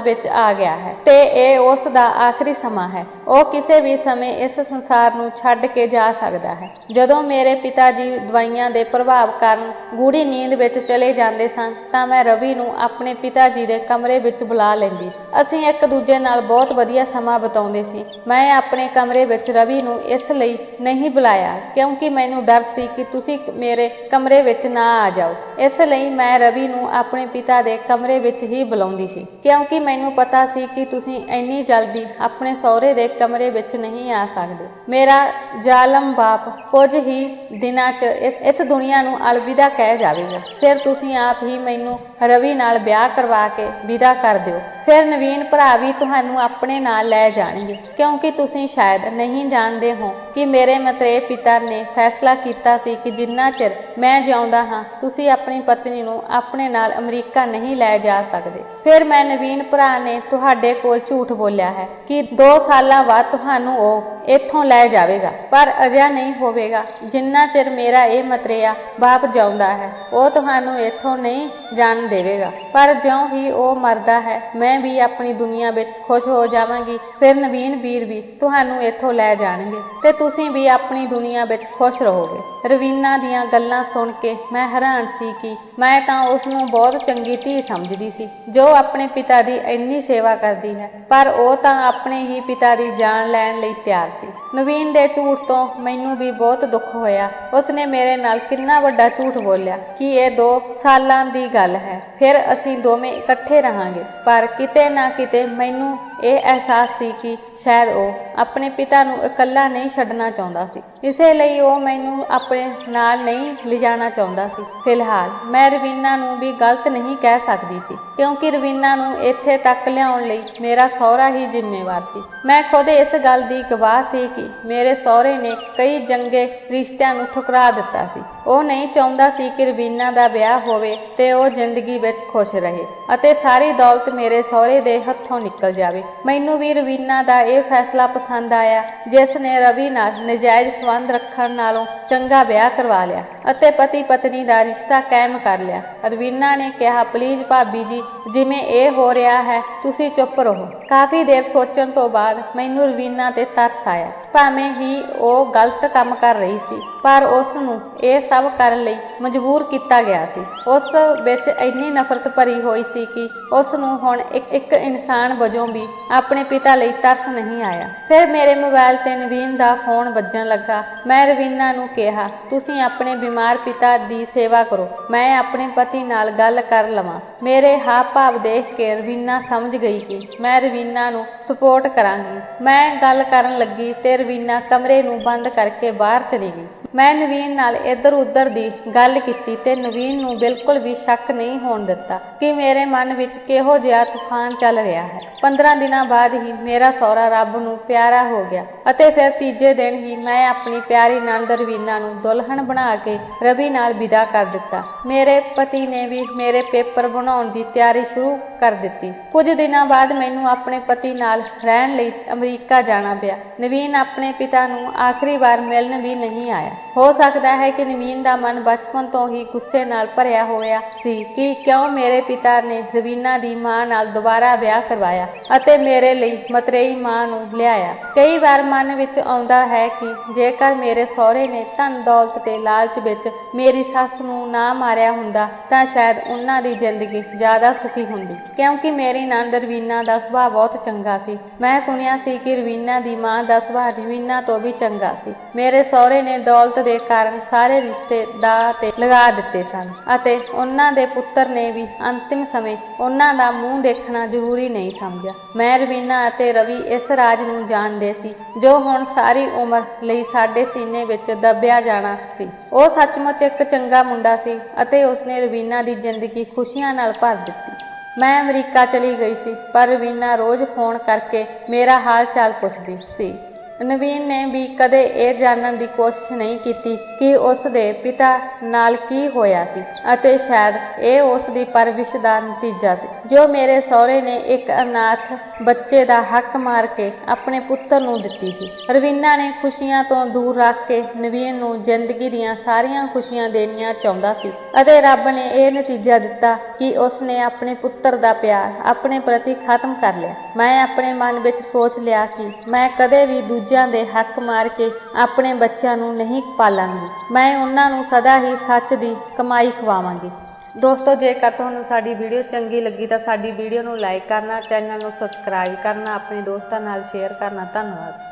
ਵਿੱਚ ਆ ਗਿਆ ਹੈ ਤੇ ਇਹ ਉਸ ਦਾ ਆਖਰੀ ਸਮਾਂ ਹੈ। ਉਹ ਕਿਸੇ ਵੀ ਸਮੇਂ ਇਸ ਸੰਸਾਰ ਨੂੰ ਛੱਡ ਕੇ ਜਾ ਸਕਦਾ ਹੈ। ਜਦੋਂ ਮੇਰੇ ਪਿਤਾ ਜੀ ਦਵਾਈਆਂ ਦੇ ਪ੍ਰਭਾਵ ਕਾਰਨ ਗੂੜੀ ਨੀਂਦ ਵਿੱਚ ਚਲੇ ਜਾਂਦੇ ਸਨ ਤਾਂ ਮੈਂ ਰਵੀ ਨੂੰ ਆਪਣੇ ਪਿਤਾ ਜੀ ਦੇ ਕਮਰੇ ਵਿੱਚ ਬੁਲਾ ਲੈਂਦੀ ਸੀ। ਅਸੀਂ ਇੱਕ ਦੂਜੇ ਨਾਲ ਬਹੁਤ ਵਧੀਆ ਸਮਾਂ ਬਿਤਾਉਂਦੇ ਸੀ। ਮੈਂ ਆਪਣੇ ਕਮਰੇ ਵਿੱਚ ਰਵੀ ਨੂੰ ਇਸ ਲਈ ਨਹੀਂ ਬੁਲਾਇਆ ਕਿਉਂਕਿ ਮੈਨੂੰ ਡਰ ਸੀ ਕਿ ਤੁਸੀਂ ਮੇਰੇ ਕਮਰੇ ਵਿੱਚ ਨਾ ਆ ਜਾਓ। ਇਸ ਲਈ ਮੈਂ ਰਵੀ ਨੂੰ ਆਪਣੇ ਪਿਤਾ ਦੇ ਕਮਰੇ ਵਿੱਚ ਹੀ ਬੁਲਾਉਂਦੀ ਸੀ ਕਿਉਂਕਿ ਮੈਨੂੰ ਪਤਾ ਸੀ ਕਿ ਤੁਸੀਂ ਇੰਨੀ ਜਲਦੀ ਆਪਣੇ ਸਹੁਰੇ ਦੇ ਕਮਰੇ ਵਿੱਚ ਨਹੀਂ ਆ ਸਕਦੇ। ਮੇਰਾ ਜ਼ਾਲਮ ਬਾਪ ਕੁਝ ਹੀ ਦਿਨਾਂ 'ਚ ਇਸ ਦੁਨੀਆ ਨੂੰ ਅਲਵਿਦਾ ਕਹਿ ਜਾਵੇਗਾ। ਫਿਰ ਤੁਸੀਂ ਆਪ ਹੀ ਮੈਨੂੰ ਰਵੀ ਨਾਲ ਵਿਆਹ ਕਰਵਾ ਕੇ ਵਿਦਾ ਕਰ ਦਿਓ। ਫਿਰ ਨਵੀਨ ਭਰਾ ਵੀ ਤੁਹਾਨੂੰ ਆਪਣੇ ਨਾਲ ਲੈ ਜਾਣਗੇ ਕਿਉਂਕਿ ਤੁਸੀਂ ਸ਼ਾਇਦ ਨਹੀਂ ਜਾਣਦੇ ਹੋ ਕਿ ਮੇਰੇ ਮਤਰੇਏ ਪਿਤਾ ਨੇ ਫੈਸਲਾ ਕੀਤਾ ਸੀ ਕਿ ਜਿੰਨਾ ਚਿਰ ਮੈਂ ਜਿਉਂਦਾ ਹਾਂ ਤੁਸੀਂ ਆਪਣੀ ਪਤਨੀ ਨੂੰ ਆਪਣੇ ਨਾਲ ਅਮਰੀਕਾ ਨਹੀਂ ਲੈ ਜਾ ਸਕਦੇ। ਫਿਰ ਮੈਂ ਨਵੀਨ ਭਰਾ ਨੇ ਤੁਹਾਡੇ ਕੋਲ ਝੂਠ ਬੋਲਿਆ ਹੈ ਕਿ 2 ਸਾਲਾਂ ਬਾਅਦ ਤੁਹਾਨੂੰ ਉਹ ਇੱਥੋਂ ਲੈ ਜਾਵੇਗਾ, ਪਰ ਅਜਿਹਾ ਨਹੀਂ ਹੋਵੇਗਾ। ਜਿੰਨਾ ਚਿਰ ਮੇਰਾ ਇਹ ਮਤਰੇਆ ਬਾਪ ਜਿਉਂਦਾ ਹੈ ਉਹ ਤੁਹਾਨੂੰ ਇੱਥੋਂ ਨਹੀਂ ਜਾਣ ਦੇਵੇਗਾ, ਪਰ ਜਿਉਂ ਹੀ ਉਹ ਮਰਦਾ ਹੈ ਮੈਂ ਵੀ ਆਪਣੀ ਦੁਨੀਆ ਵਿੱਚ ਖੁਸ਼ ਹੋ ਜਾਵਾਂਗੀ। ਫਿਰ ਨਵੀਨ ਵੀਰ ਵੀ ਤੁਹਾਨੂੰ ਇੱਥੋਂ ਲੈ ਜਾਣਗੇ ਤੇ ਤੁਸੀਂ ਵੀ ਆਪਣੀ ਦੁਨੀਆ ਵਿੱਚ ਖੁਸ਼ ਰਹੋਗੇ। ਰਵੀਨਾ ਦੀਆਂ ਗੱਲਾਂ ਸੁਣ ਕੇ ਮੈਂ ਹੈਰਾਨ ਸੀ ਕਿ ਮੈਂ ਤਾਂ ਉਸ ਨੂੰ ਬਹੁਤ ਚੰਗੀ ਧੀ ਸਮਝਦੀ ਸੀ ਜੋ ਆਪਣੇ ਪਿਤਾ ਦੀ ਇੰਨੀ ਸੇਵਾ ਕਰਦੀ ਹੈ, ਪਰ ਉਹ ਤਾਂ ਆਪਣੇ ਹੀ ਪਿਤਾ ਦੀ ਜਾਨ ਲੈਣ ਲਈ ਤਿਆਰ ਸੀ। ਨਵੀਨ ਦੇ ਝੂਠ ਤੋਂ ਮੈਨੂੰ ਵੀ ਬਹੁਤ ਦੁੱਖ ਹੋਇਆ। ਉਸਨੇ ਮੇਰੇ ਨਾਲ ਕਿੰਨਾ ਵੱਡਾ ਝੂਠ ਬੋਲਿਆ ਕਿ ਇਹ 2 ਸਾਲਾਂ ਦੀ ਗੱਲ ਹੈ, ਫਿਰ ਅਸੀਂ ਦੋਵੇਂ ਇਕੱਠੇ ਰਹਾਂਗੇ। ਪਰ ਕਿਤੇ ਨਾ ਕਿਤੇ ਮੈਨੂੰ ਇਹ ਅਹਿਸਾਸ ਸੀ ਕਿ ਸ਼ਾਇਦ ਉਹ ਆਪਣੇ ਪਿਤਾ ਨੂੰ ਇਕੱਲਾ ਨਹੀਂ ਛੱਡਣਾ ਚਾਹੁੰਦਾ ਸੀ, ਇਸੇ ਲਈ ਉਹ ਮੈਨੂੰ ਆਪਣੇ ਨਾਲ ਨਹੀਂ ਲਿਜਾਣਾ ਚਾਹੁੰਦਾ ਸੀ। ਫਿਲਹਾਲ ਮੈਂ ਰਵੀਨਾ ਨੂੰ ਵੀ ਗਲਤ ਨਹੀਂ ਕਹਿ ਸਕਦੀ ਸੀ ਕਿਉਂਕਿ ਰਵੀਨਾ ਨੂੰ ਇੱਥੇ ਤੱਕ ਲਿਆਉਣ ਲਈ ਮੇਰਾ ਸਹੁਰਾ ਹੀ ਜ਼ਿੰਮੇਵਾਰ ਸੀ। ਮੈਂ ਖੁਦ ਇਸ ਗੱਲ ਦੀ ਗਵਾਹ ਸੀ ਕਿ ਮੇਰੇ ਸਹੁਰੇ ਨੇ ਕਈ ਚੰਗੇ ਰਿਸ਼ਤਿਆਂ ਨੂੰ ਠੁਕਰਾ ਦਿੱਤਾ ਸੀ। ਉਹ ਨਹੀਂ ਚਾਹੁੰਦਾ ਸੀ ਕਿ ਰਵੀਨਾ ਦਾ ਵਿਆਹ ਹੋਵੇ ਤੇ ਉਹ ਜ਼ਿੰਦਗੀ ਵਿੱਚ ਖੁਸ਼ ਰਹੇ ਅਤੇ ਸਾਰੀ ਦੌਲਤ ਮੇਰੇ ਸਹੁਰੇ ਦੇ ਹੱਥੋਂ ਨਿਕਲ ਜਾਵੇ। ਮੈਨੂੰ ਵੀ ਰਵੀਨਾ ਦਾ ਇਹ ਫੈਸਲਾ ਪਸੰਦ ਆਇਆ ਜਿਸ ਨੇ ਰਵੀ ਨਾਲ ਨਜਾਇਜ਼ ਸੰਬੰਧ ਰੱਖਣ ਨਾਲੋਂ ਚੰਗਾ ਵਿਆਹ ਕਰਵਾ ਲਿਆ ਅਤੇ ਪਤੀ ਪਤਨੀ ਦਾ ਰਿਸ਼ਤਾ ਕਾਇਮ ਕਰ ਲਿਆ। ਰਵੀਨਾ ਨੇ ਕਿਹਾ, ਪਲੀਜ਼ ਭਾਬੀ ਜੀ, ਜਿਵੇਂ ਇਹ ਹੋ ਰਿਹਾ ਹੈ ਤੁਸੀਂ ਚੁੱਪ ਰਹੋ। ਕਾਫੀ ਦੇਰ ਸੋਚਣ ਤੋਂ ਬਾਅਦ ਮੈਨੂੰ ਰਵੀਨਾ ਤੇ ਤਰਸ ਆਇਆ। ਭਾਵੇਂ ਹੀ ਉਹ ਗਲਤ ਕੰਮ ਕਰ ਰਹੀ ਸੀ ਪਰ ਉਸ ਨੂੰ ਇਹ ਸਭ ਕਰਨ ਲਈ ਮਜਬੂਰ ਕੀਤਾ ਗਿਆ ਸੀ। ਉਸ ਵਿੱਚ ਇੰਨੀ ਨਫ਼ਰਤ ਭਰੀ ਹੋਈ ਸੀ ਕਿ ਉਸ ਨੂੰ ਹੁਣ ਇੱਕ ਇਨਸਾਨ ਵਜੋਂ ਵੀ ਆਪਣੇ ਪਿਤਾ ਲਈ ਤਰਸ ਨਹੀਂ ਆਇਆ। ਫਿਰ ਮੇਰੇ ਮੋਬਾਈਲ ਤੇ ਨਵੀਨ ਦਾ ਫੋਨ ਵੱਜਣ ਲੱਗਾ। ਮੈਂ ਰਵੀਨਾ ਨੂੰ ਕਿਹਾ, ਤੁਸੀਂ ਆਪਣੇ ਬਿਮਾਰ ਪਿਤਾ ਦੀ ਸੇਵਾ ਕਰੋ, ਮੈਂ ਆਪਣੇ ਪਤੀ ਨਾਲ ਗੱਲ ਕਰ ਲਵਾਂ। ਮੇਰੇ ਹਾਵ ਭਾਵ ਦੇਖ ਕੇ ਰਵੀਨਾ ਸਮਝ ਗਈ ਕਿ ਮੈਂ ਰਵੀਨਾ ਨੂੰ ਸਪੋਰਟ ਕਰਾਂਗੀ। ਮੈਂ ਗੱਲ ਕਰਨ ਲੱਗੀ ਤੇ ਰਵੀਨਾ ਕਮਰੇ ਨੂੰ ਬੰਦ ਕਰਕੇ ਬਾਹਰ ਚਲੀ ਗਈ। ਮੈਂ ਨਵੀਨ ਨਾਲ ਇੱਧਰ ਉੱਧਰ ਦੀ ਗੱਲ ਕੀਤੀ ਤੇ ਨਵੀਨ ਨੂੰ ਬਿਲਕੁਲ ਵੀ ਸ਼ੱਕ ਨਹੀਂ ਹੋਣ ਦਿੱਤਾ ਕਿ ਮੇਰੇ ਮਨ ਵਿੱਚ ਕਿਹੋ ਜਿਹਾ ਤੂਫਾਨ ਚੱਲ ਰਿਹਾ ਹੈ। 15 ਦਿਨਾਂ ਬਾਅਦ ਹੀ ਮੇਰਾ ਸਹੁਰਾ ਰੱਬ ਨੂੰ ਪਿਆਰਾ ਹੋ ਗਿਆ ਅਤੇ ਫਿਰ ਤੀਜੇ ਦਿਨ ਹੀ ਮੈਂ ਆਪਣੀ ਪਿਆਰੀ ਨਣਦ ਰਵੀਨਾ ਨੂੰ ਦੁਲਹਨ ਬਣਾ ਕੇ ਰਵੀ ਨਾਲ ਵਿਦਾ ਕਰ ਦਿੱਤਾ। ਮੇਰੇ ਪਤੀ ਨੇ ਵੀ ਮੇਰੇ ਪੇਪਰ ਬਣਾਉਣ ਦੀ ਤਿਆਰੀ ਸ਼ੁਰੂ ਕਰ ਦਿੱਤੀ। ਕੁਝ ਦਿਨਾਂ ਬਾਅਦ ਮੈਨੂੰ ਆਪਣੇ ਪਤੀ ਨਾਲ ਰਹਿਣ ਲਈ ਅਮਰੀਕਾ ਜਾਣਾ ਪਿਆ। ਨਵੀਨ ਆਪਣੇ ਪਿਤਾ ਨੂੰ ਆਖਰੀ ਵਾਰ ਮਿਲਣ ਵੀ ਨਹੀਂ ਆਇਆ। ਹੋ ਸਕਦਾ ਹੈ ਕਿ ਨਵੀਨ ਦਾ ਮਨ ਬਚਪਨ ਤੋਂ ਹੀ ਗੁੱਸੇ ਨਾਲ ਭਰਿਆ ਹੋਇਆ ਸੀ ਕਿ ਕਿਉਂ ਮੇਰੇ ਪਿਤਾ ਨੇ ਰਵੀਨਾ ਦੀ ਮਾਂ ਨਾਲ ਦੁਬਾਰਾ ਵਿਆਹ ਕਰਵਾਇਆ ਅਤੇ ਮੇਰੇ ਲਈ ਮਤਰੇਈ ਮਾਂ ਨੂੰ ਲਿਆਇਆ। ਕਈ ਵਾਰ ਮਨ ਵਿੱਚ ਆਉਂਦਾ ਹੈ ਕਿ ਜੇਕਰ ਮੇਰੇ ਸਹੁਰੇ ਨੇ ਧਨ ਦੌਲਤ ਤੇ ਲਾਲਚ ਵਿੱਚ ਮੇਰੀ ਸੱਸ ਨੂੰ ਨਾ ਮਾਰਿਆ ਹੁੰਦਾ ਤਾਂ ਸ਼ਾਇਦ ਉਹਨਾਂ ਦੀ ਜ਼ਿੰਦਗੀ ਜ਼ਿਆਦਾ ਸੁਖੀ ਹੁੰਦੀ ਕਿਉਂਕਿ ਮੇਰੀ ਨਣਦ ਰਵੀਨਾ ਦਾ ਸੁਭਾਅ ਬਹੁਤ ਚੰਗਾ ਸੀ। ਮੈਂ ਸੁਣਿਆ ਸੀ ਕਿ ਰਵੀਨਾ ਦੀ ਮਾਂ ਦਾ ਸੁਭਾਅ ਰਵੀਨਾ ਤੋਂ ਵੀ ਚੰਗਾ ਸੀ। ਮੇਰੇ ਸਹੁਰੇ ਨੇ ਦੌਲਤ ਦੇ ਕਾਰਨ ਸਾਰੇ ਰਿਸ਼ਤੇ ਦਾਅ ਤੇ ਲਗਾ ਦਿੱਤੇ ਸਨ ਅਤੇ ਉਹਨਾਂ ਦੇ ਪੁੱਤਰ ਨੇ ਵੀ ਅੰਤਿਮ ਸਮੇਂ ਉਹਨਾਂ ਦਾ ਮੂੰਹ ਦੇਖਣਾ ਜ਼ਰੂਰੀ ਨਹੀਂ ਸਮਝਿਆ। ਸਮਝਿਆ। ਮੈਂ ਰਵੀਨਾ ਅਤੇ ਰਵੀ ਇਸ ਰਾਜ ਨੂੰ ਜਾਣਦੇ ਸੀ ਜੋ ਹੁਣ ਸਾਰੀ ਉਮਰ ਲਈ ਸਾਡੇ ਸੀਨੇ ਵਿੱਚ ਦੱਬਿਆ ਜਾਣਾ ਸੀ। ਉਹ ਸੱਚਮੁੱਚ ਇੱਕ ਚੰਗਾ ਮੁੰਡਾ ਸੀ ਅਤੇ ਉਸਨੇ ਰਵੀਨਾ ਦੀ ਜ਼ਿੰਦਗੀ ਖੁਸ਼ੀਆਂ ਨਾਲ ਭਰ ਦਿੱਤੀ। ਮੈਂ ਅਮਰੀਕਾ ਚਲੀ ਗਈ ਸੀ, ਪਰ ਰਵੀਨਾ ਰੋਜ਼ ਫੋਨ ਕਰਕੇ ਮੇਰਾ ਹਾਲ ਚਾਲ ਪੁੱਛਦੀ ਸੀ। ਨਵੀਨ ਨੇ ਵੀ ਕਦੇ ਇਹ ਜਾਣਨ ਦੀ ਕੋਸ਼ਿਸ਼ ਨਹੀਂ ਕੀਤੀ ਕਿ ਉਸ ਦੇ ਪਿਤਾ ਨਾਲ ਕੀ ਹੋਇਆ ਸੀ ਅਤੇ ਸ਼ਾਇਦ ਇਹ ਉਸ ਦੀ ਪਰਵਿਸ਼ ਦਾ ਨਤੀਜਾ ਸੀ ਜੋ ਮੇਰੇ ਸਹੁਰੇ ਨੇ ਇੱਕ ਅਨਾਥ ਬੱਚੇ ਦਾ ਹੱਕ ਮਾਰ ਕੇ ਆਪਣੇ ਪੁੱਤਰ ਨੂੰ ਦਿੱਤੀ ਸੀ। ਰਵੀਨਾ ਨੇ ਖੁਸ਼ੀਆਂ ਤੋਂ ਦੂਰ ਰੱਖ ਕੇ ਨਵੀਨ ਨੂੰ ਜ਼ਿੰਦਗੀ ਦੀਆਂ ਸਾਰੀਆਂ ਖੁਸ਼ੀਆਂ ਦੇਣੀਆਂ ਚਾਹੁੰਦਾ ਸੀ ਅਤੇ ਰੱਬ ਨੇ ਇਹ ਨਤੀਜਾ ਦਿੱਤਾ ਕਿ ਉਸ ਨੇ ਆਪਣੇ ਪੁੱਤਰ ਦਾ ਪਿਆਰ ਆਪਣੇ ਪ੍ਰਤੀ ਖਤਮ ਕਰ ਲਿਆ। ਮੈਂ ਆਪਣੇ ਮਨ ਵਿੱਚ ਸੋਚ ਲਿਆ ਕਿ ਮੈਂ ਕਦੇ ਵੀ ਦੂਜਿਆਂ ਦੇ ਹੱਕ ਮਾਰ ਕੇ ਆਪਣੇ ਬੱਚਿਆਂ ਨੂੰ ਨਹੀਂ ਪਾਲਾਂਗੀ। ਮੈਂ ਉਹਨਾਂ ਨੂੰ ਸਦਾ ਹੀ ਸੱਚ ਦੀ ਕਮਾਈ ਖਵਾਵਾਂਗੀ। ਦੋਸਤੋ, ਜੇਕਰ ਤੁਹਾਨੂੰ ਸਾਡੀ ਵੀਡੀਓ ਚੰਗੀ ਲੱਗੀ ਤਾਂ ਸਾਡੀ ਵੀਡੀਓ ਨੂੰ ਲਾਈਕ ਕਰਨਾ, ਚੈਨਲ ਨੂੰ ਸਬਸਕ੍ਰਾਈਬ ਕਰਨਾ, ਆਪਣੇ ਦੋਸਤਾਂ ਨਾਲ ਸ਼ੇਅਰ ਕਰਨਾ। ਧੰਨਵਾਦ।